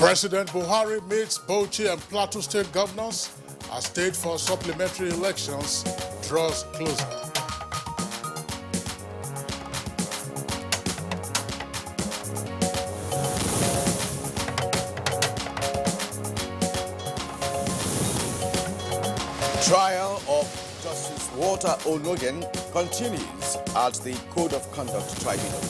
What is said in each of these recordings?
President Buhari meets Bauchi and Plateau State governors as state for supplementary elections draws closer. Trial of Justice Walter Onogen continues at the Code of Conduct Tribunal.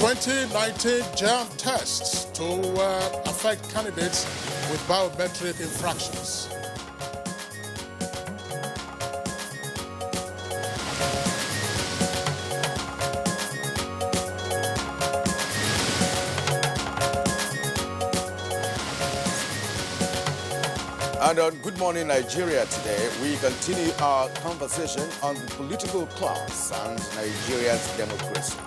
(2019) jam tests to affect candidates with biometric infractions. And on Good Morning Nigeria today, we continue our conversation on the political class and Nigeria's democracy.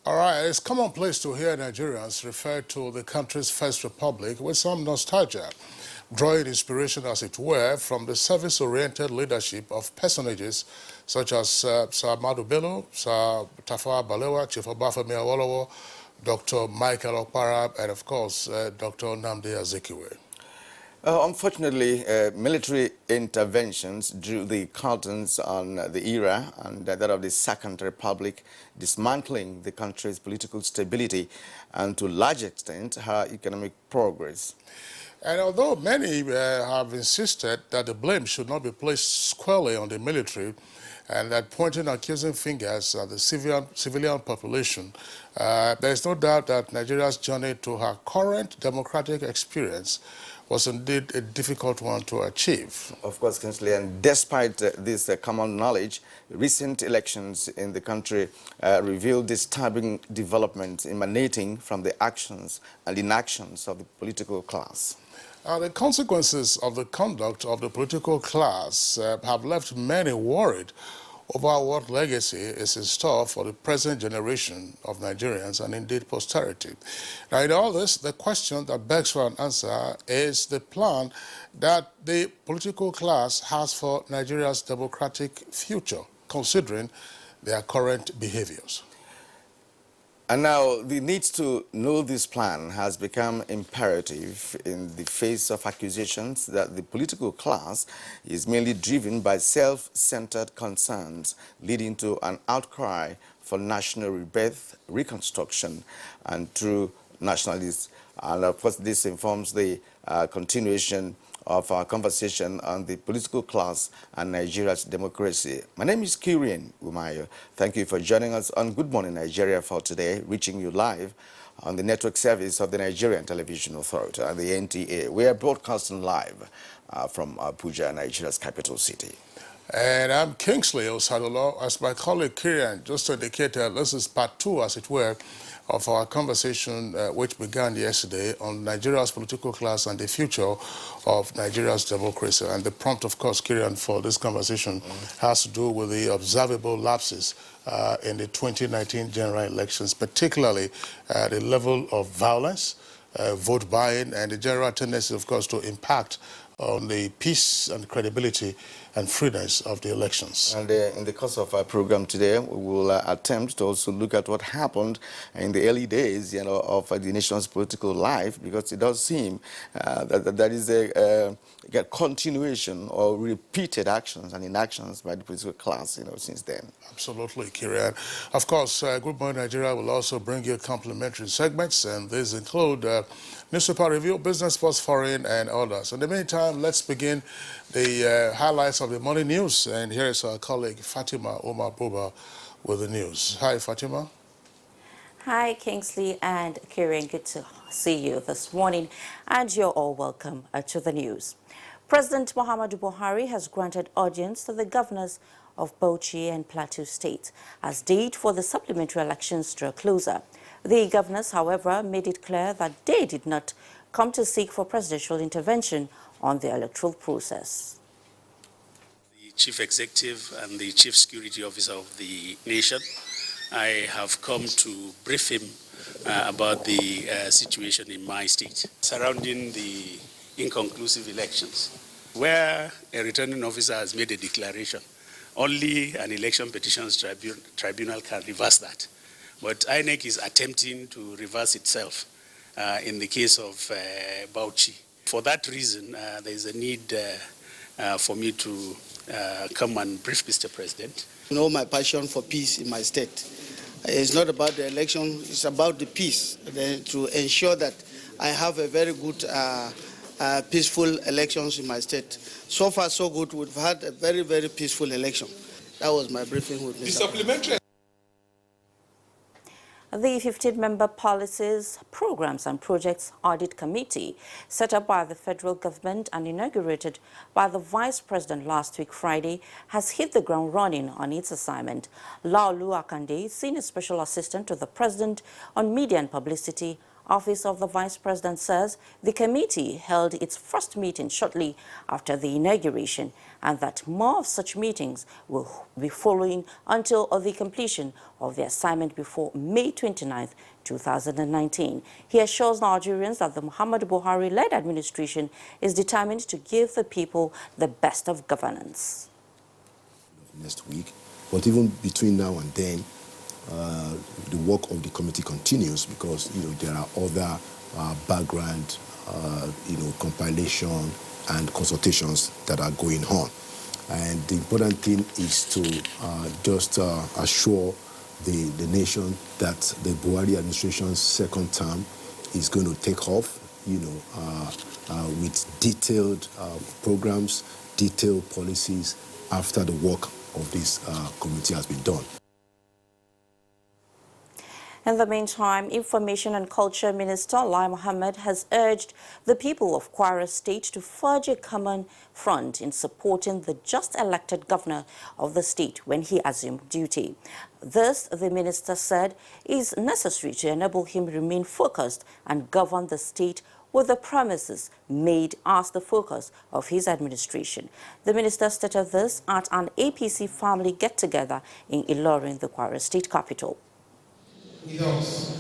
All right, it's commonplace to hear Nigerians refer to the country's first republic with some nostalgia, drawing inspiration, as it were, from the service-oriented leadership of personages such as Sir Ahmadu Bello, Sir Tafawa Balewa, Chief Obafemi Awolowo, Dr. Michael Okpara, and of course, Dr. Nnamdi Azikiwe. Unfortunately, military interventions drew the curtains on the era and that of the Second Republic, dismantling the country's political stability and, to a large extent, her economic progress. And although many have insisted that the blame should not be placed squarely on the military and that pointing accusing fingers at the civilian population, there is no doubt that Nigeria's journey to her current democratic experience was indeed a difficult one to achieve. Of course, Kingsley, and despite this common knowledge, recent elections in the country revealed disturbing developments emanating from the actions and inactions of the political class. The consequences of the conduct of the political class have left many worried over what legacy is in store for the present generation of Nigerians and indeed posterity. Now, in all this, the question that begs for an answer is the plan that the political class has for Nigeria's democratic future, considering their current behaviors. And now, the need to know this plan has become imperative in the face of accusations that the political class is mainly driven by self-centered concerns, leading to an outcry for national rebirth, reconstruction, and true nationalism. And of course, this informs the continuation of our conversation on the political class and Nigeria's democracy. My name is Kirian Umayo. Thank you for joining us on Good Morning Nigeria for today, reaching you live on the network service of the Nigerian Television Authority and the NTA. We are broadcasting live from Abuja, Nigeria's capital city. And I'm Kingsley Osadolo. As my colleague Kirian just indicated, this is part two, as it were, of our conversation which began yesterday on Nigeria's political class and the future of Nigeria's democracy. And the prompt, of course, Kirian, for this conversation has to do with the observable lapses in the 2019 general elections, particularly the level of violence, vote buying, and the general tendency, of course, to impact on the peace and credibility and freeness of the elections. And in the course of our program today, we will attempt to also look at what happened in the early days, of the nation's political life, because it does seem that there is a continuation or repeated actions and inactions by the political class, since then. Absolutely, Kirian. Of course, Good Morning Nigeria will also bring you complimentary segments, and these include newspaper review, business, sports, foreign, and others. In the meantime, let's begin the highlights of the morning news. And here is our colleague Fatima Omar Buba with the news. Hi, Fatima. Hi, Kingsley and Kieran. Good to see you this morning. And you're all welcome to the news. President Muhammadu Buhari has granted audience to the governors of Bauchi and Plateau State as date for the supplementary elections draw closer. The governors, however, made it clear that they did not come to seek for presidential intervention on the electoral process. The Chief Executive and the Chief Security Officer of the nation I have come to brief him about the situation in my state surrounding the inconclusive elections, where a returning officer has made a declaration. Only an election petitions tribunal can reverse that. But INEC is attempting to reverse itself in the case of Bauchi. For that reason, there is a need for me to come and brief Mr. President. You know my passion for peace in my state. It's not about the election, it's about the peace, to ensure that I have a very good, peaceful elections in my state. So far, so good. We've had a very, very peaceful election. That was my briefing with Mr. Supplementary. The 15-member Policies, Programs and Projects Audit Committee, set up by the federal government and inaugurated by the Vice President last week Friday, has hit the ground running on its assignment. Laolu Akande, Senior Special Assistant to the President on Media and Publicity, Office of the Vice President, says the committee held its first meeting shortly after the inauguration and that more of such meetings will be following until the completion of the assignment before May 29, 2019. He assures Nigerians that the Muhammadu Buhari-led administration is determined to give the people the best of governance. Next week, but even between now and then, the work of the committee continues because there are other background compilation and consultations that are going on, and the important thing is to just assure the nation that the Buhari administration's second term is going to take off, with detailed programs, detailed policies after the work of this committee has been done. In the meantime, Information and Culture Minister Lai Mohammed has urged the people of Kwara State to forge a common front in supporting the just elected governor of the state when he assumed duty. This, the minister said, is necessary to enable him remain focused and govern the state with the promises made as the focus of his administration. The minister stated this at an APC family get-together in Ilorin, the Kwara State capital. With us.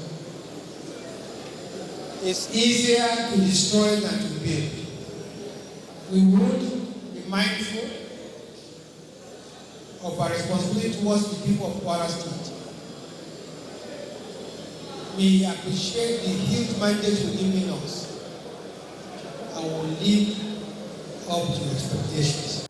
It's easier to destroy than to build. We would be mindful of our responsibility towards the people of Kwara State. We appreciate the huge mandate you're giving us and will live up to expectations.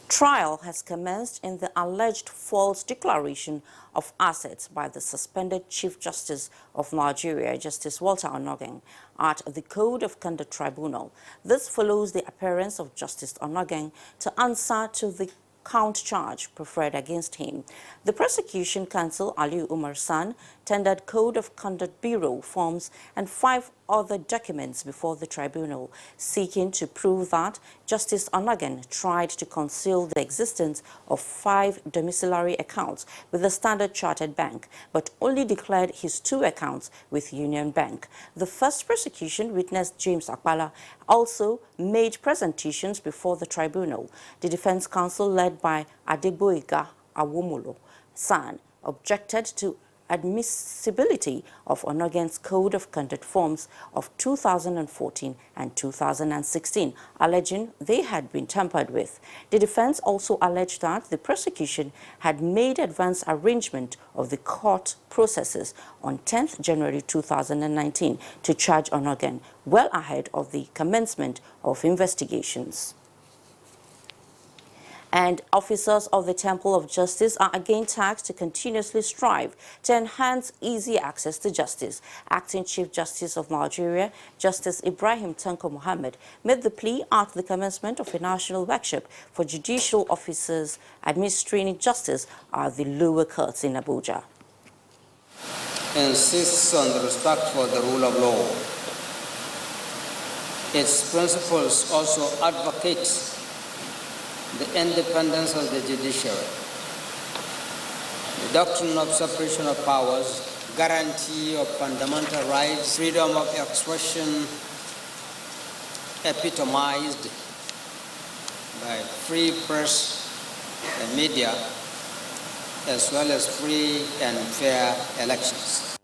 Trial has commenced in the alleged false declaration of assets by the suspended Chief Justice of Nigeria, Justice Walter Onnoghen, at the Code of Conduct Tribunal. This follows the appearance of Justice Onnoghen to answer to the count charge preferred against him. The prosecution counsel, Aliu Umar San, tendered Code of Conduct Bureau forms and 5 other documents before the tribunal, seeking to prove that Justice Onnoghen tried to conceal the existence of 5 domiciliary accounts with the Standard Chartered Bank, but only declared his 2 accounts with Union Bank. The first prosecution witness, James Akpala, also made presentations before the tribunal. The defense counsel, led by Adegboyega Awomolo San, objected to admissibility of Onnoghen's Code of Conduct forms of 2014 and 2016, alleging they had been tampered with. The defense also alleged that the prosecution had made advance arrangement of the court processes on 10th January 2019 to charge Onnoghen well ahead of the commencement of investigations. And officers of the Temple of Justice are again tasked to continuously strive to enhance easy access to justice. Acting Chief Justice of Nigeria, Justice Ibrahim Tanko Muhammad, made the plea at the commencement of a national workshop for judicial officers administering justice at the lower courts in Abuja. Insists on the respect for the rule of law. Its principles also advocate the independence of the judiciary, the doctrine of separation of powers, guarantee of fundamental rights, freedom of expression epitomized by free press and media, as well as free and fair elections.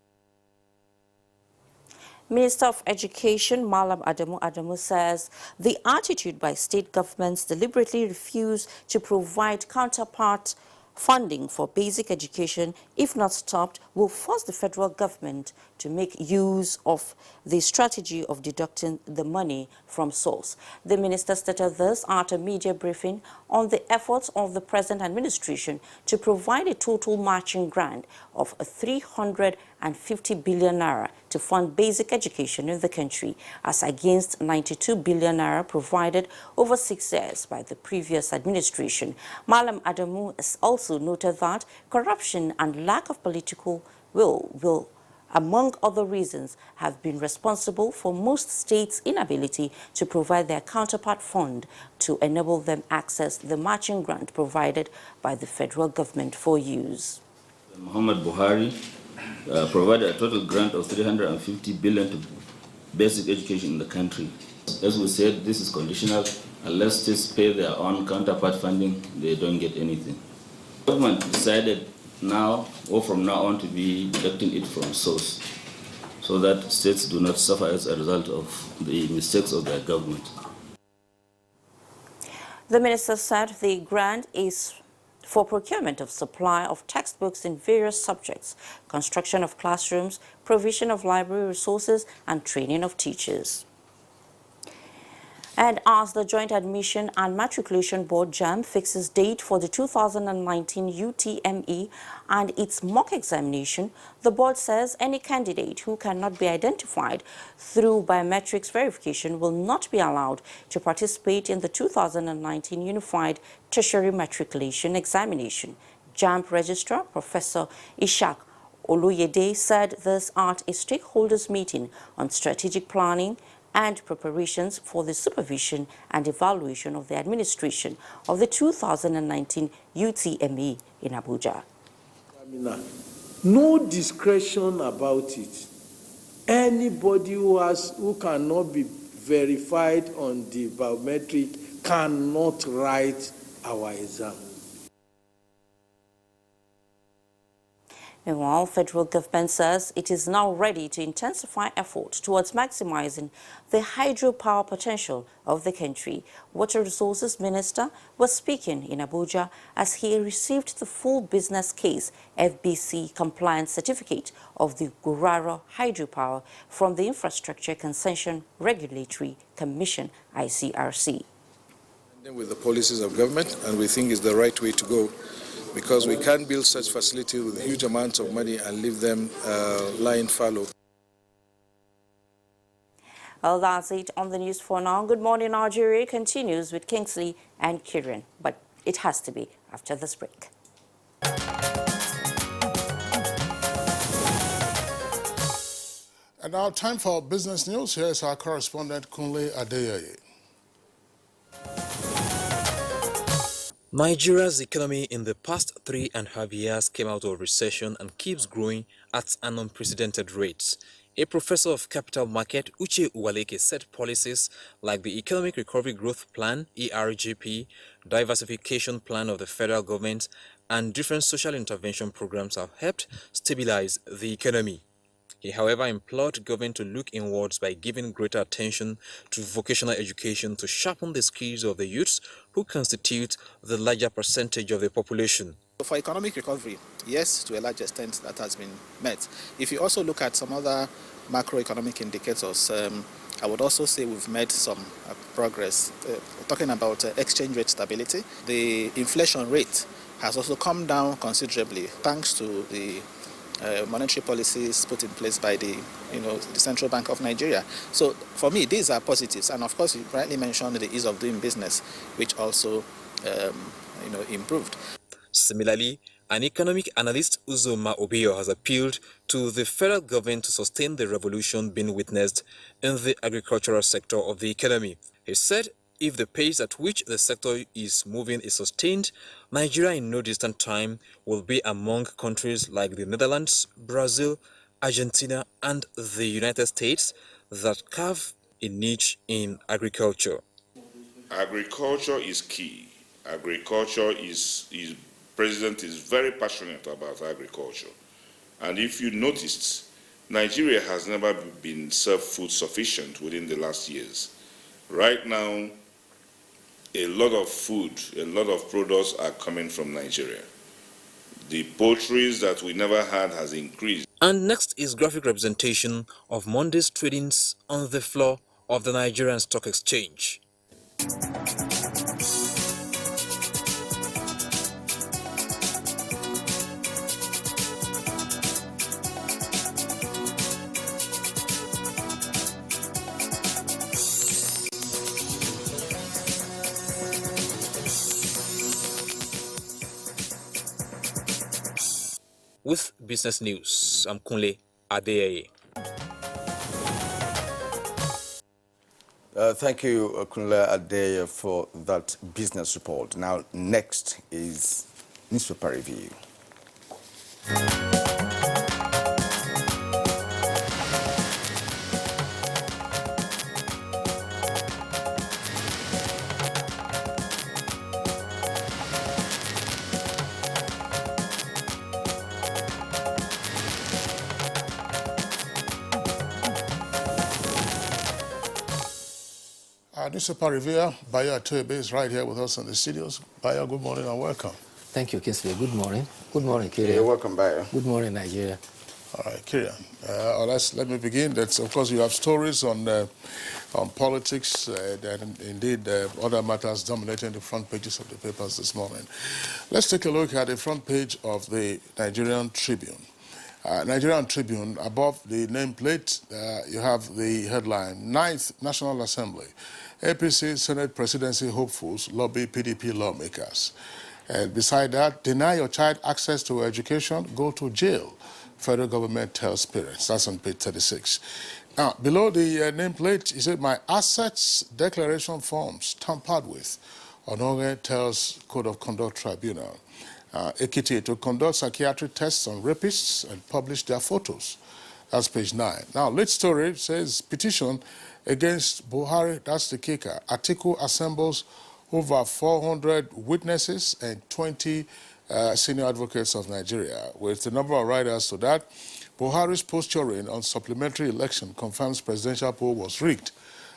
Minister of Education Malam Adamu says the attitude by state governments deliberately refuse to provide counterpart funding for basic education, if not stopped, will force the federal government to make use of the strategy of deducting the money from source. The minister stated this at a media briefing on the efforts of the present administration to provide a total matching grant of 350 billion naira to fund basic education in the country, as against 92 billion naira provided over 6 years by the previous administration. Malam Adamu has also noted that corruption and lack of political will, among other reasons, have been responsible for most states' inability to provide their counterpart fund to enable them access the matching grant provided by the federal government for use. Muhammad Buhari provided a total grant of 350 billion to basic education in the country. As we said, this is conditional. Unless states pay their own counterpart funding, they don't get anything. The government decided now, or from now on, to be deducting it from source, so that states do not suffer as a result of the mistakes of their government. The minister said the grant is for procurement of supply of textbooks in various subjects, construction of classrooms, provision of library resources, and training of teachers. And as the Joint Admission and Matriculation Board JAMB fixes date for the 2019 UTME and its mock examination, the board says any candidate who cannot be identified through biometrics verification will not be allowed to participate in the 2019 Unified Tertiary Matriculation Examination. JAMB Registrar Professor Ishak Oluyede said this at a stakeholders meeting on strategic planning and preparations for the supervision and evaluation of the administration of the 2019 UTME in Abuja. No discretion about it. Anybody who cannot be verified on the biometric cannot write our exam. Meanwhile, federal government says it is now ready to intensify efforts towards maximizing the hydropower potential of the country. Water Resources Minister was speaking in Abuja as he received the full business case FBC compliance certificate of the Gurara hydropower from the Infrastructure Concession Regulatory Commission, ICRC. With the policies of government, and we think it's the right way to go, because we can't build such facilities with huge amounts of money and leave them lying fallow. Well, that's it on the news for now. Good Morning Nigeria continues with Kingsley and Kieran, but it has to be after this break. And now time for business news. Here is our correspondent Kunle Adeyeye. Nigeria's economy in the past 3.5 years came out of recession and keeps growing at an unprecedented rate. A professor of capital market, Uche Uwaleke, said policies like the Economic Recovery Growth Plan, ERGP, diversification plan of the federal government, and different social intervention programs have helped stabilize the economy. He, however, implored government to look inwards by giving greater attention to vocational education to sharpen the skills of the youths who constitute the larger percentage of the population. For economic recovery, yes, to a large extent that has been met. If you also look at some other macroeconomic indicators, I would also say we've made some progress. Talking about exchange rate stability, the inflation rate has also come down considerably thanks to the monetary policies put in place by the Central Bank of Nigeria. So for me, these are positives, and of course, you rightly mentioned the ease of doing business, which also improved. Similarly, an economic analyst, Uzoma Obio, has appealed to the federal government to sustain the revolution being witnessed in the agricultural sector of the economy. He said if the pace at which the sector is moving is sustained, Nigeria in no distant time will be among countries like the Netherlands, Brazil, Argentina, and the United States that carve a niche in agriculture. Agriculture is key. Agriculture is President is very passionate about agriculture. And if you noticed, Nigeria has never been self-food sufficient within the last years. Right now, a lot of food, a lot of products are coming from Nigeria. The poultry that we never had has increased. And next is graphic representation of Monday's tradings on the floor of the Nigerian Stock Exchange. With business news, I'm Kunle Adeyeye. Thank you, Kunle Adeyeye, for that business report. Now, next is newspaper review. Newspaper reviewer Bayo Atoyebe is right here with us in the studios. Bayo, good morning and welcome. Thank you, Kingsley. Good morning. Good morning, Kirian. You're welcome, Bayo. Good morning, Nigeria. All right, Kirian. Let me begin. That's, of course, you have stories on politics and indeed other matters dominating the front pages of the papers this morning. Let's take a look at the front page of the Nigerian Tribune. Nigerian Tribune, above the nameplate, you have the headline, 9th National Assembly. APC Senate presidency hopefuls lobby PDP lawmakers. And beside that, deny your child access to education, go to jail. Federal government tells parents. That's on page 36. Now, below the nameplate, is it my assets declaration forms tampered with? Ononge tells Code of Conduct Tribunal. Ekiti to conduct psychiatric tests on rapists and publish their photos. That's page 9. Now, lead story says petition against Buhari, that's the kicker. Atiku assembles over 400 witnesses and 20 senior advocates of Nigeria. With the number of riders to that, Buhari's posturing on supplementary election confirms presidential poll was rigged.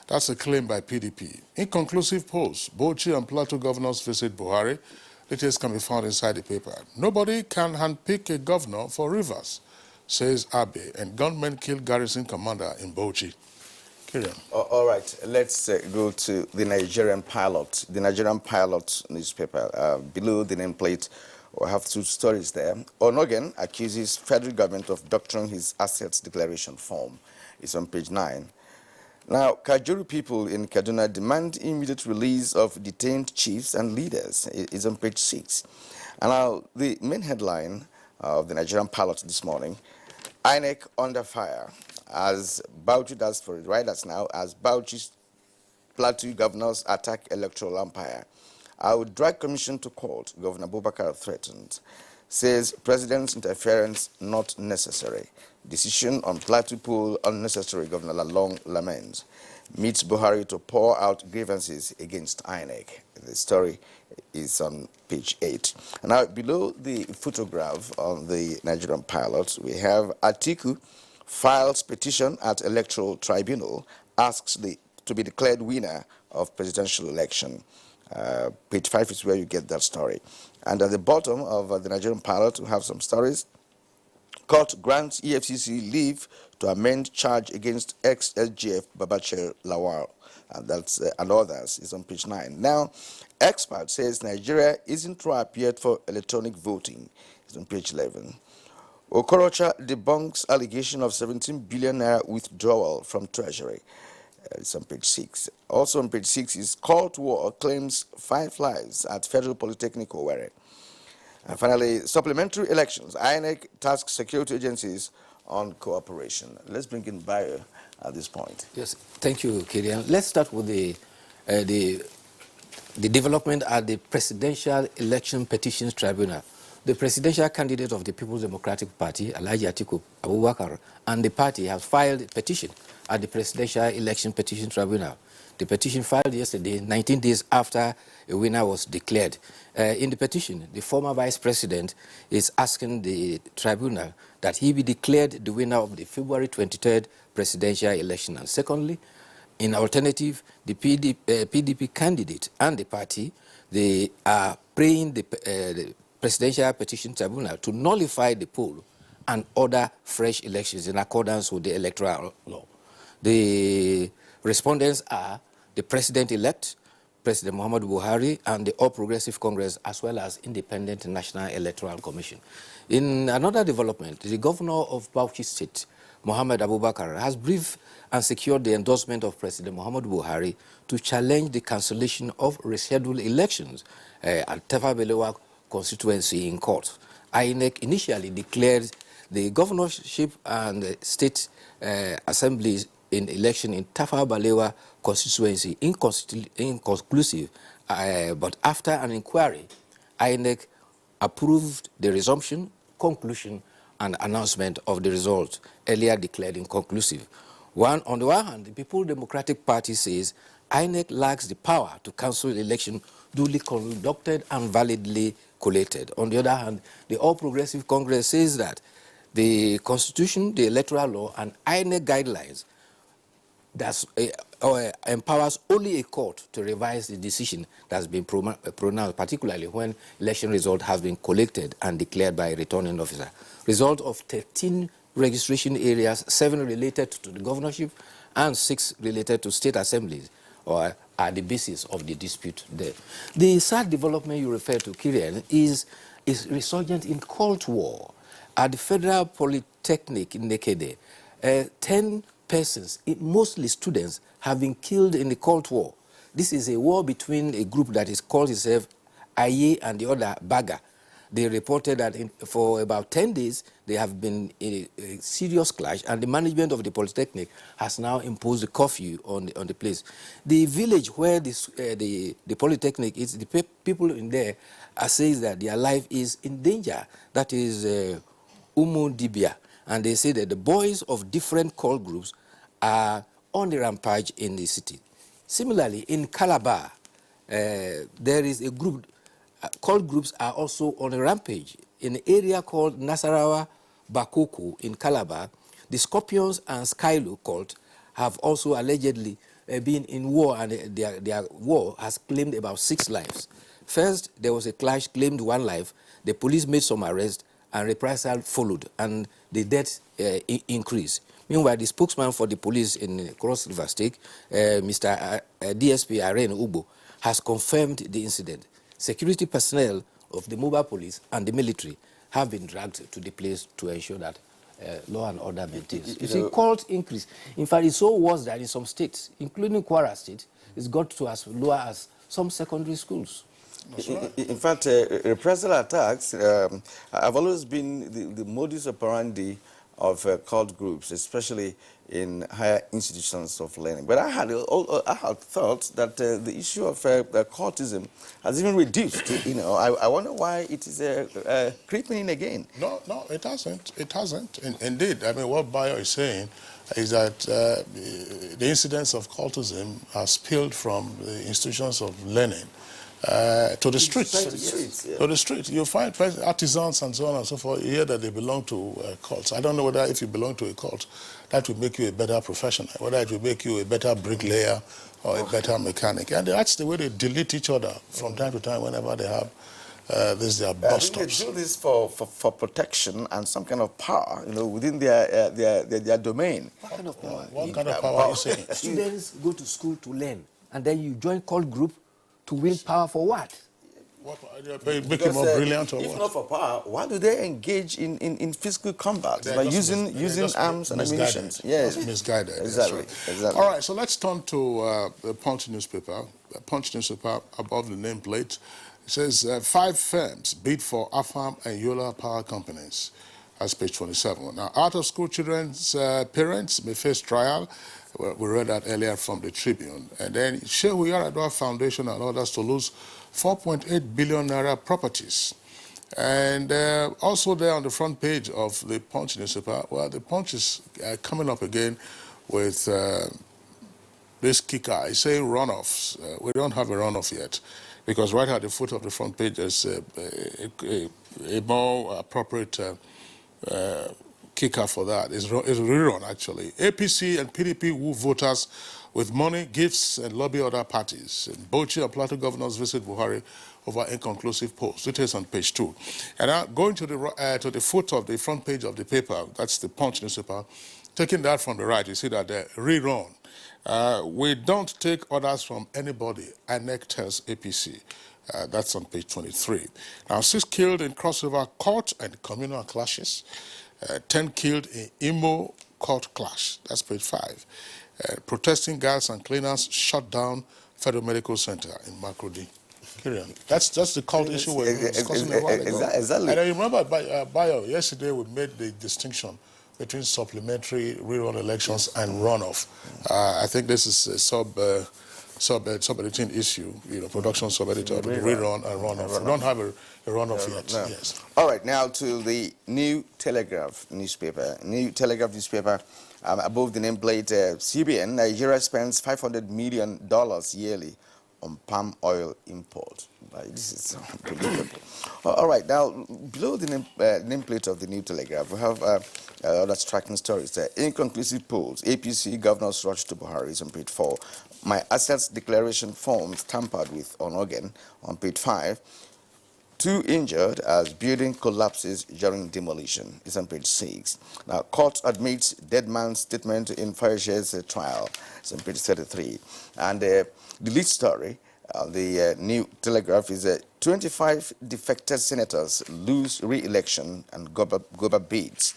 That's a claim by PDP. Inconclusive polls. Bauchi and Plateau governors visit Buhari. Details can be found inside the paper. Nobody can handpick a governor for Rivers, says Abe, and gunmen killed garrison commander in Bauchi. All right, let's go to the Nigerian Pilot. The Nigerian Pilot newspaper. Below the nameplate, we have two stories there. Onogen accuses federal government of doctoring his assets declaration form. It's on page 9. Now, Kajuru people in Kaduna demand immediate release of detained chiefs and leaders. It's on page 6. And now, the main headline of the Nigerian Pilot this morning, INEC under fire as Bauchi, that's for the riders now, as Bauchi's Plateau governors attack electoral umpire. I would drag commission to court, Governor Boubacar threatened. Says president's interference not necessary. Decision on Plateau poll unnecessary, Governor Lalong laments. Meets Buhari to pour out grievances against INEC. The story is on page 8. And now below the photograph on the Nigerian Pilot, we have Atiku files petition at electoral tribunal, asks to be declared winner of presidential election. Page 5 is where you get that story. And at the bottom of the Nigerian Pilot, we have some stories. Court grants EFCC leave to amend charge against ex-SGF Babachir Lawal, and others. Is on page 9. Now, expert says Nigeria isn't ripe yet for electronic voting. It's on page 11. Okorocha debunks allegation of 17 billion naira withdrawal from Treasury. It's on page 6. Also on page 6 is call to war claims 5 lives at Federal Polytechnic Owerri. And finally, supplementary elections. INEC tasks security agencies on cooperation. Let's bring in Bayo at this point. Yes, thank you, Kirian. Let's start with the development at the Presidential Election Petitions Tribunal. The presidential candidate of the People's Democratic Party, Alhaji Atiku Abubakar, and the party have filed a petition at the Presidential Election Petition Tribunal. The petition filed yesterday, 19 days after a winner was declared. In the petition, the former vice president is asking the tribunal that he be declared the winner of the February 23rd presidential election. And secondly, in alternative, the PDP candidate and the party, they are praying the Presidential Petition Tribunal to nullify the poll and order fresh elections in accordance with the electoral law. The respondents are the President-elect, President Muhammadu Buhari, and the All Progressive Congress, as well as Independent National Electoral Commission. In another development, the governor of Bauchi State, Mohammed Abubakar, has briefed and secured the endorsement of President Muhammadu Buhari to challenge the cancellation of rescheduled elections at Tafa Balewa constituency in court. INEC initially declared the governorship and the state assemblies in election in Tafa Balewa constituency inconclusive, but after an inquiry, INEC approved the resumption, conclusion, and announcement of the results earlier declared inconclusive. On the one hand, the People Democratic Party says INEC lacks the power to cancel the election duly conducted and validly collated. On the other hand, the All Progressive Congress says that the Constitution, the electoral law, and INEC guidelines that empowers only a court to revise the decision that's been pronounced, particularly when election result has been collected and declared by a returning officer. Result of 13 registration areas, 7 related to the governorship and 6 related to state assemblies, are the basis of the dispute there. The sad development you refer to, Kirian, is resurgent in Cold War. At the Federal Polytechnic in Nekede, 10 persons, mostly students, have been killed in the Cold War. This is a war between a group that is called itself Aye and the other Baga. They reported that for about 10 days, they have been in a serious clash, and the management of the Polytechnic has now imposed a curfew on the place. The village where the Polytechnic is, the people in there are saying that their life is in danger. That is Umu Dibia. And they say that the boys of different call groups are on the rampage in the city. Similarly, in Calabar, there is a group, call groups are also on a rampage. In an area called Nasarawa Bakoko in Calabar, the Scorpions and Skylo cult have also allegedly been in war, and their war has claimed about 6 lives. First, there was a clash, claimed 1 life. The police made some arrests, and reprisal followed, and the deaths increased. Meanwhile, the spokesman for the police in Cross River State, Mr. DSP Irene Ubo, has confirmed the incident. Security personnel of the mobile police and the military have been dragged to the place to ensure that law and order maintains. You see, cult increase. In fact, it's so worse that in some states, including Kwara State, it's got to as low as some secondary schools. In fact, reprisal attacks have always been the modus operandi of cult groups, especially in higher institutions of learning. But I had thought that the issue of cultism has even reduced. I wonder why it is creeping in again. No, it hasn't. It hasn't. Indeed, I mean, what Bayo is saying is that the incidence of cultism has spilled from the institutions of learning to the streets. To the streets. You find artisans and so on and so forth. You hear that they belong to cults. I don't know whether if you belong to a cult, that will make you a better professional, whether it will make you a better bricklayer or a better mechanic. And that's the way they delete each other from time to time whenever they have their bus stops. They do this for protection and some kind of power, within their domain. What kind of power? What kind of power are you saying? Students go to school to learn, and then you join cult group to wield power for what? Make it more brilliant or if what? If not for power, why do they engage in physical combat by using arms and ammunition? Yes, misguided. Exactly. Right. Exactly. All right, so let's turn to the Punch newspaper. The Punch newspaper above the nameplate. It says 5 firms bid for AFAM and Yola power companies. That's page 27. Now, out-of-school children's parents may face trial. We read that earlier from the Tribune. And then Shehu Yaradua Foundation and others to lose 4.8 billion naira properties. And also there on the front page of the Punch newspaper, well, the Punch is coming up again with this kicker is saying runoffs. We don't have a runoff yet, because right at the foot of the front page there's a more appropriate kicker for that. Is rerun, actually. APC and PDP woo voters with money, gifts, and lobby other parties. And Bauchi and Plateau governors visit Buhari over inconclusive polls. Details on page 2. And now going to the foot of the front page of the paper, that's the Punch newspaper, taking that from the right, you see that they're rerun. We don't take orders from anybody, INEC tells APC. That's on page 23. Now, 6 killed in crossover court and communal clashes. 10 killed in Imo court clash. That's page 5. Protesting guards and cleaners shut down Federal Medical Center in Makurdi. Carry on. That's just the cult issue we were discussing a while ago. Exactly. And I remember, Bayo, yesterday we made the distinction between supplementary rerun elections and runoff. I think this is a sub-editing issue, production sub-editor, rerun and runoff. We don't have a runoff yet. No. Yes. All right, now to the New Telegraph newspaper. New Telegraph newspaper, above the nameplate CBN, Nigeria spends $500 million yearly on palm oil import. This is unbelievable. All right, now below the nameplate of the New Telegraph, we have other striking stories there. Inconclusive polls. APC governors rush to Buhari is on page 4. My assets declaration forms tampered with on Ogun on page 5. 2 injured as building collapses during demolition is on page 6. Now, court admits dead man's statement in Fayose's trial. It's on page 33. And the lead story, the New Telegraph, is 25 defected senators lose re-election and Goba bids.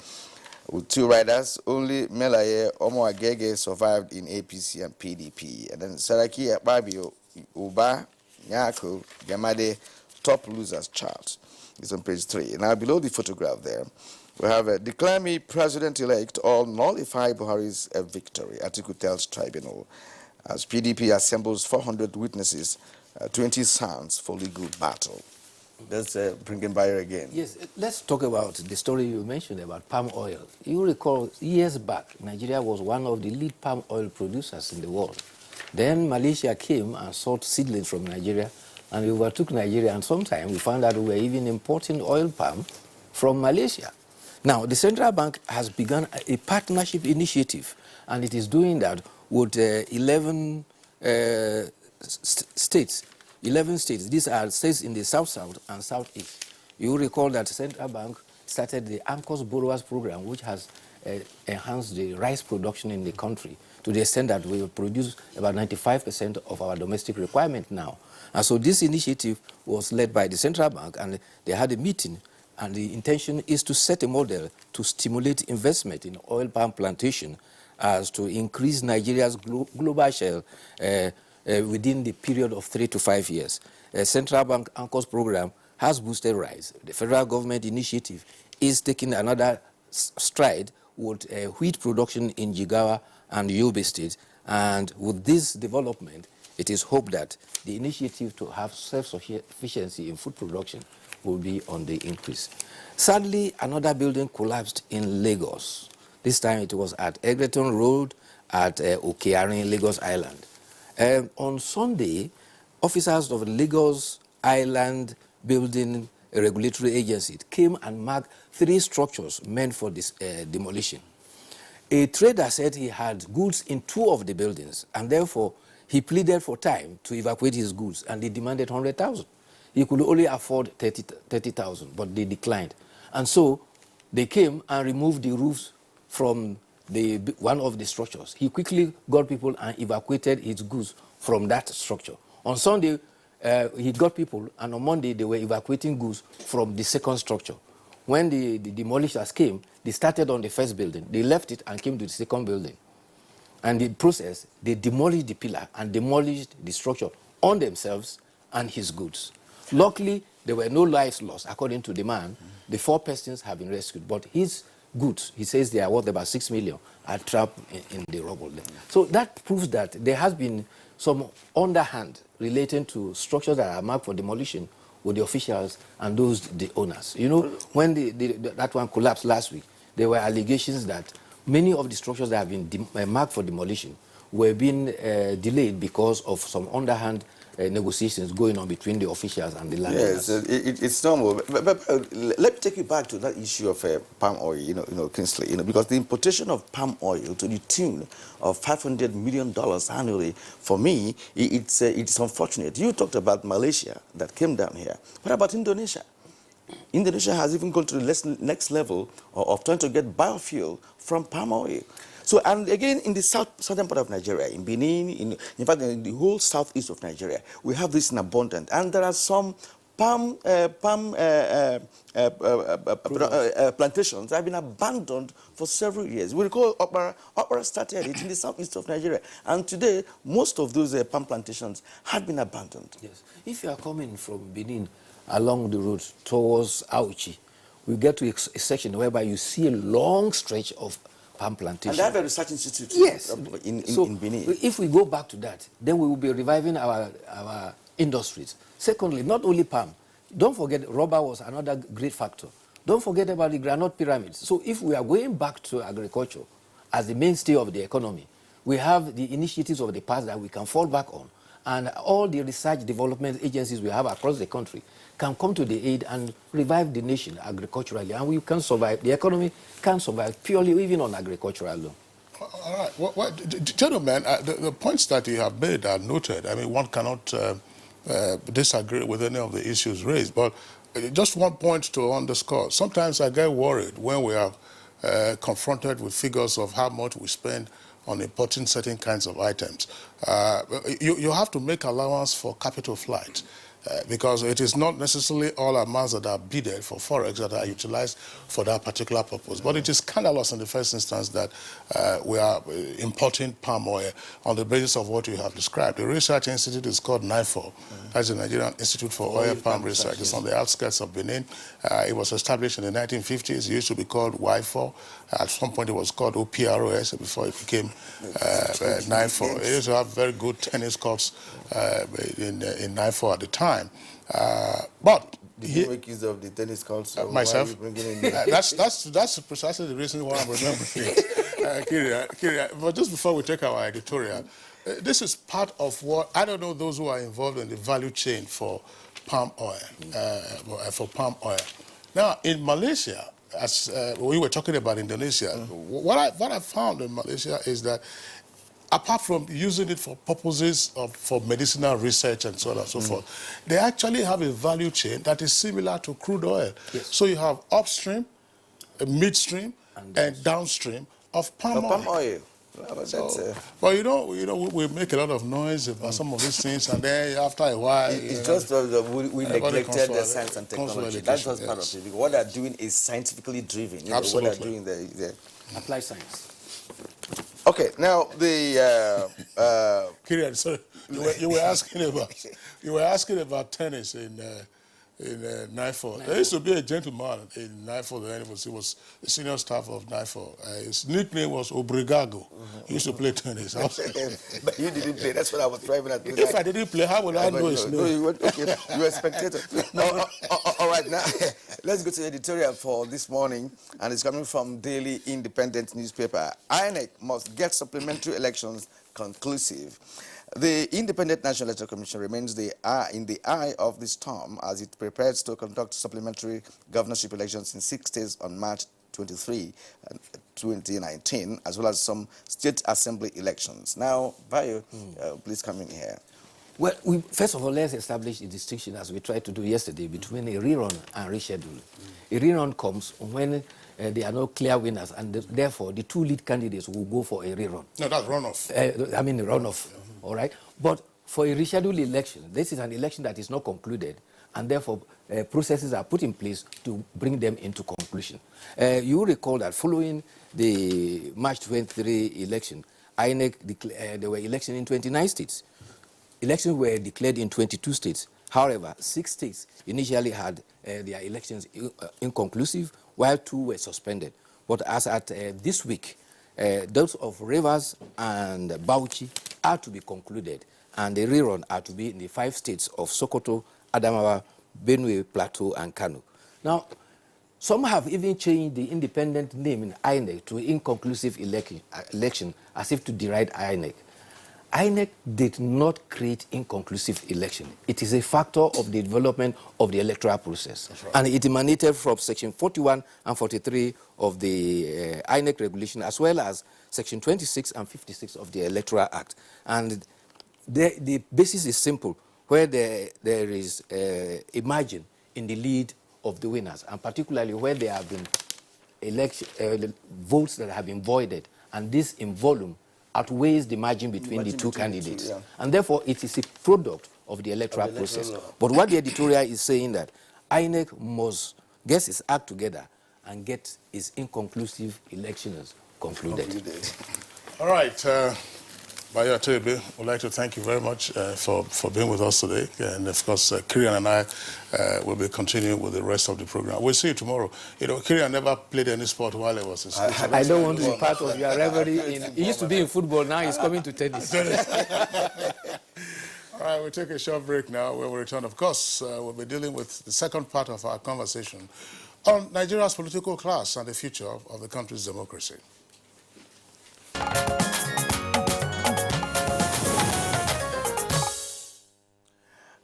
With 2 riders, only Melaye Omoagege survived in APC and PDP. And then Saraki Akpabio, Uba, Nyako, Gamade, top losers chart. It's on page 3. Now, below the photograph there, we have a declare me president-elect or nullify Buhari's victory, Atiku tells tribunal. As PDP assembles 400 witnesses, 20 sons for legal battle. Let's bring him by again. Yes, let's talk about the story you mentioned about palm oil. You recall years back, Nigeria was one of the lead palm oil producers in the world. Then Malaysia came and sought seedlings from Nigeria, and we overtook Nigeria, and sometime we found out we were even importing oil palm from Malaysia. Now, the central bank has begun a partnership initiative, and it is doing that with 11 states. 11 states. These are states in the south-south and southeast. You recall that the central bank started the AMCOS Borrowers Program, which has enhanced the rice production in the country to the extent that we produce about 95% of our domestic requirement now. And so this initiative was led by the central bank, and they had a meeting, and the intention is to set a model to stimulate investment in oil palm plantation as to increase Nigeria's global share within the period of 3 to 5 years. Central Bank AMCOS program has boosted rice. The federal government initiative is taking another stride with wheat production in Jigawa and Yobe State. And with this development, it is hoped that the initiative to have self-sufficiency in food production will be on the increase. Sadly, another building collapsed in Lagos. This time it was at Egerton Road at Okearin, Lagos Island. On Sunday, officers of Lagos Island Building Regulatory Agency came and marked 3 structures meant for this demolition. A trader said he had goods in 2 of the buildings, and therefore he pleaded for time to evacuate his goods, and they demanded 100,000. He could only afford 30,000, but they declined. And so they came and removed the roofs from one of the structures. He quickly got people and evacuated his goods from that structure. On Sunday, he got people, and on Monday, they were evacuating goods from the second structure. When the demolishers came, they started on the first building. They left it and came to the second building. And in the process, they demolished the pillar and demolished the structure on themselves and his goods. Luckily, there were no lives lost. According to the man, the 4 persons have been rescued, but his goods, he says they are worth about 6 million, are trapped in the rubble there. So that proves that there has been some underhand relating to structures that are marked for demolition with the officials and those, the owners. You know, when that one collapsed last week, there were allegations that many of the structures that have been marked for demolition were being delayed because of some underhand negotiations going on between the officials and the landowners. Yes, it's normal. But let me take you back to that issue of palm oil, Kingsley, because the importation of palm oil to the tune of $500 million annually, for me, it's unfortunate. You talked about Malaysia that came down here. What about Indonesia? Indonesia has even gone to the next level of trying to get biofuel from palm oil. So, and again, in the southern part of Nigeria, in Benin, in fact, in the whole southeast of Nigeria, we have this in abundance. And there are some palm plantations that have been abandoned for several years. We recall Opera started it in the southeast of Nigeria. And today, most of those palm plantations have been abandoned. Yes. If you are coming from Benin along the road towards Auchi, we get to a section whereby you see a long stretch of palm plantation. And they have a research institute in Benin. If we go back to that, then we will be reviving our industries. Secondly, not only palm, don't forget rubber was another great factor. Don't forget about the granite pyramids. So if we are going back to agriculture as the mainstay of the economy, we have the initiatives of the past that we can fall back on. And all the research development agencies we have across the country can come to the aid and revive the nation agriculturally. And we can survive, the economy can survive purely even on agriculture alone. All right. Gentlemen, the points that you have made are noted. I mean, one cannot disagree with any of the issues raised. But just one point to underscore. Sometimes I get worried when we are confronted with figures of how much we spend on importing certain kinds of items. You have to make allowance for capital flight. Because it is not necessarily all amounts that are bidded for forex that are utilized for that particular purpose. But it is scandalous in the first instance that we are importing palm oil on the basis of what you have described. The research institute is called NIFO. That's the Nigerian Institute for Oil Palm Research. It's on the outskirts of Benin. It was established in the 1950s. It used to be called WIFO. At some point it was called OPROS before it became NIFO. It used to have very good tennis courts in NIFO at the time. But did you make use of the tennis courts? Myself. That's precisely the reason why I'm remembering it. Kyria, but just before we take our editorial, this is part of what I don't know those who are involved in the value chain for palm oil. Now in Malaysia, as we were talking about Indonesia, what I found in Malaysia is that apart from using it for purposes for medicinal research and so on and so forth, they actually have a value chain that is similar to crude oil. Yes. So you have upstream, midstream, and downstream of palm oil. But we make a lot of noise about some of these things, and then after a while, it's just we neglected the science and technology. That's just part of it. Because what they're doing is scientifically driven. Absolutely. What they're doing the applied science. Okay, now the Kyria, sorry, you were asking about tennis in NIFO. There used to be a gentleman in NIFO then. He was the senior staff of NIFO. His nickname was Obrigado. He used to play tennis. But you didn't play. That's what I was driving at. If I didn't play, how would I know his name? No, you were a spectator. All right, now let's go to the editorial for this morning, and it's coming from Daily Independent newspaper. INEC must get supplementary elections conclusive. The Independent National Electoral Commission remains in the eye of the storm as it prepares to conduct supplementary governorship elections in 6 states on March 23, 2019, as well as some state assembly elections. Now, Bayo, please come in here. Well, first of all, let's establish a distinction, as we tried to do yesterday, between a rerun and reschedule. A rerun comes when there are no clear winners, and therefore the two lead candidates will go for a rerun. No, that's runoff. I mean, a runoff. All right, but for a rescheduled election, this is an election that is not concluded, and therefore processes are put in place to bring them into conclusion. You recall that following the March 23 election, INEC there were elections in 29 states. Elections were declared in 22 states. However, 6 states initially had their elections inconclusive, while 2 were suspended. But as at this week, those of Rivers and Bauchi are to be concluded, and the rerun are to be in the 5 states of Sokoto, Adamawa, Benue, Plateau, and Kano. Now, some have even changed the independent name in INEC to inconclusive election, as if to deride INEC. INEC did not create inconclusive election. It is a factor of the development of the electoral process. Right. And it emanated from Section 41 and 43 of the INEC regulation, as well as Section 26 and 56 of the Electoral Act. And the basis is simple, where there is a margin in the lead of the winners, and particularly where there have been votes that have been voided, and this in volume outweighs the margin between the two candidates. Yeah. And therefore, it is a product of the electoral process. But what the editorial is saying that INEC must get its act together and get its inconclusive elections concluded. All right. Bayo Atebe, we'd like to thank you very much for being with us today. And of course, Kirian and I will be continuing with the rest of the program. We'll see you tomorrow. You know, Kirian never played any sport while he was in school. I don't want to be part of your reverie. He used to be in football, now he's coming to tennis. All right, we'll take a short break now. When we return, of course, we'll be dealing with the second part of our conversation on Nigeria's political class and the future of the country's democracy.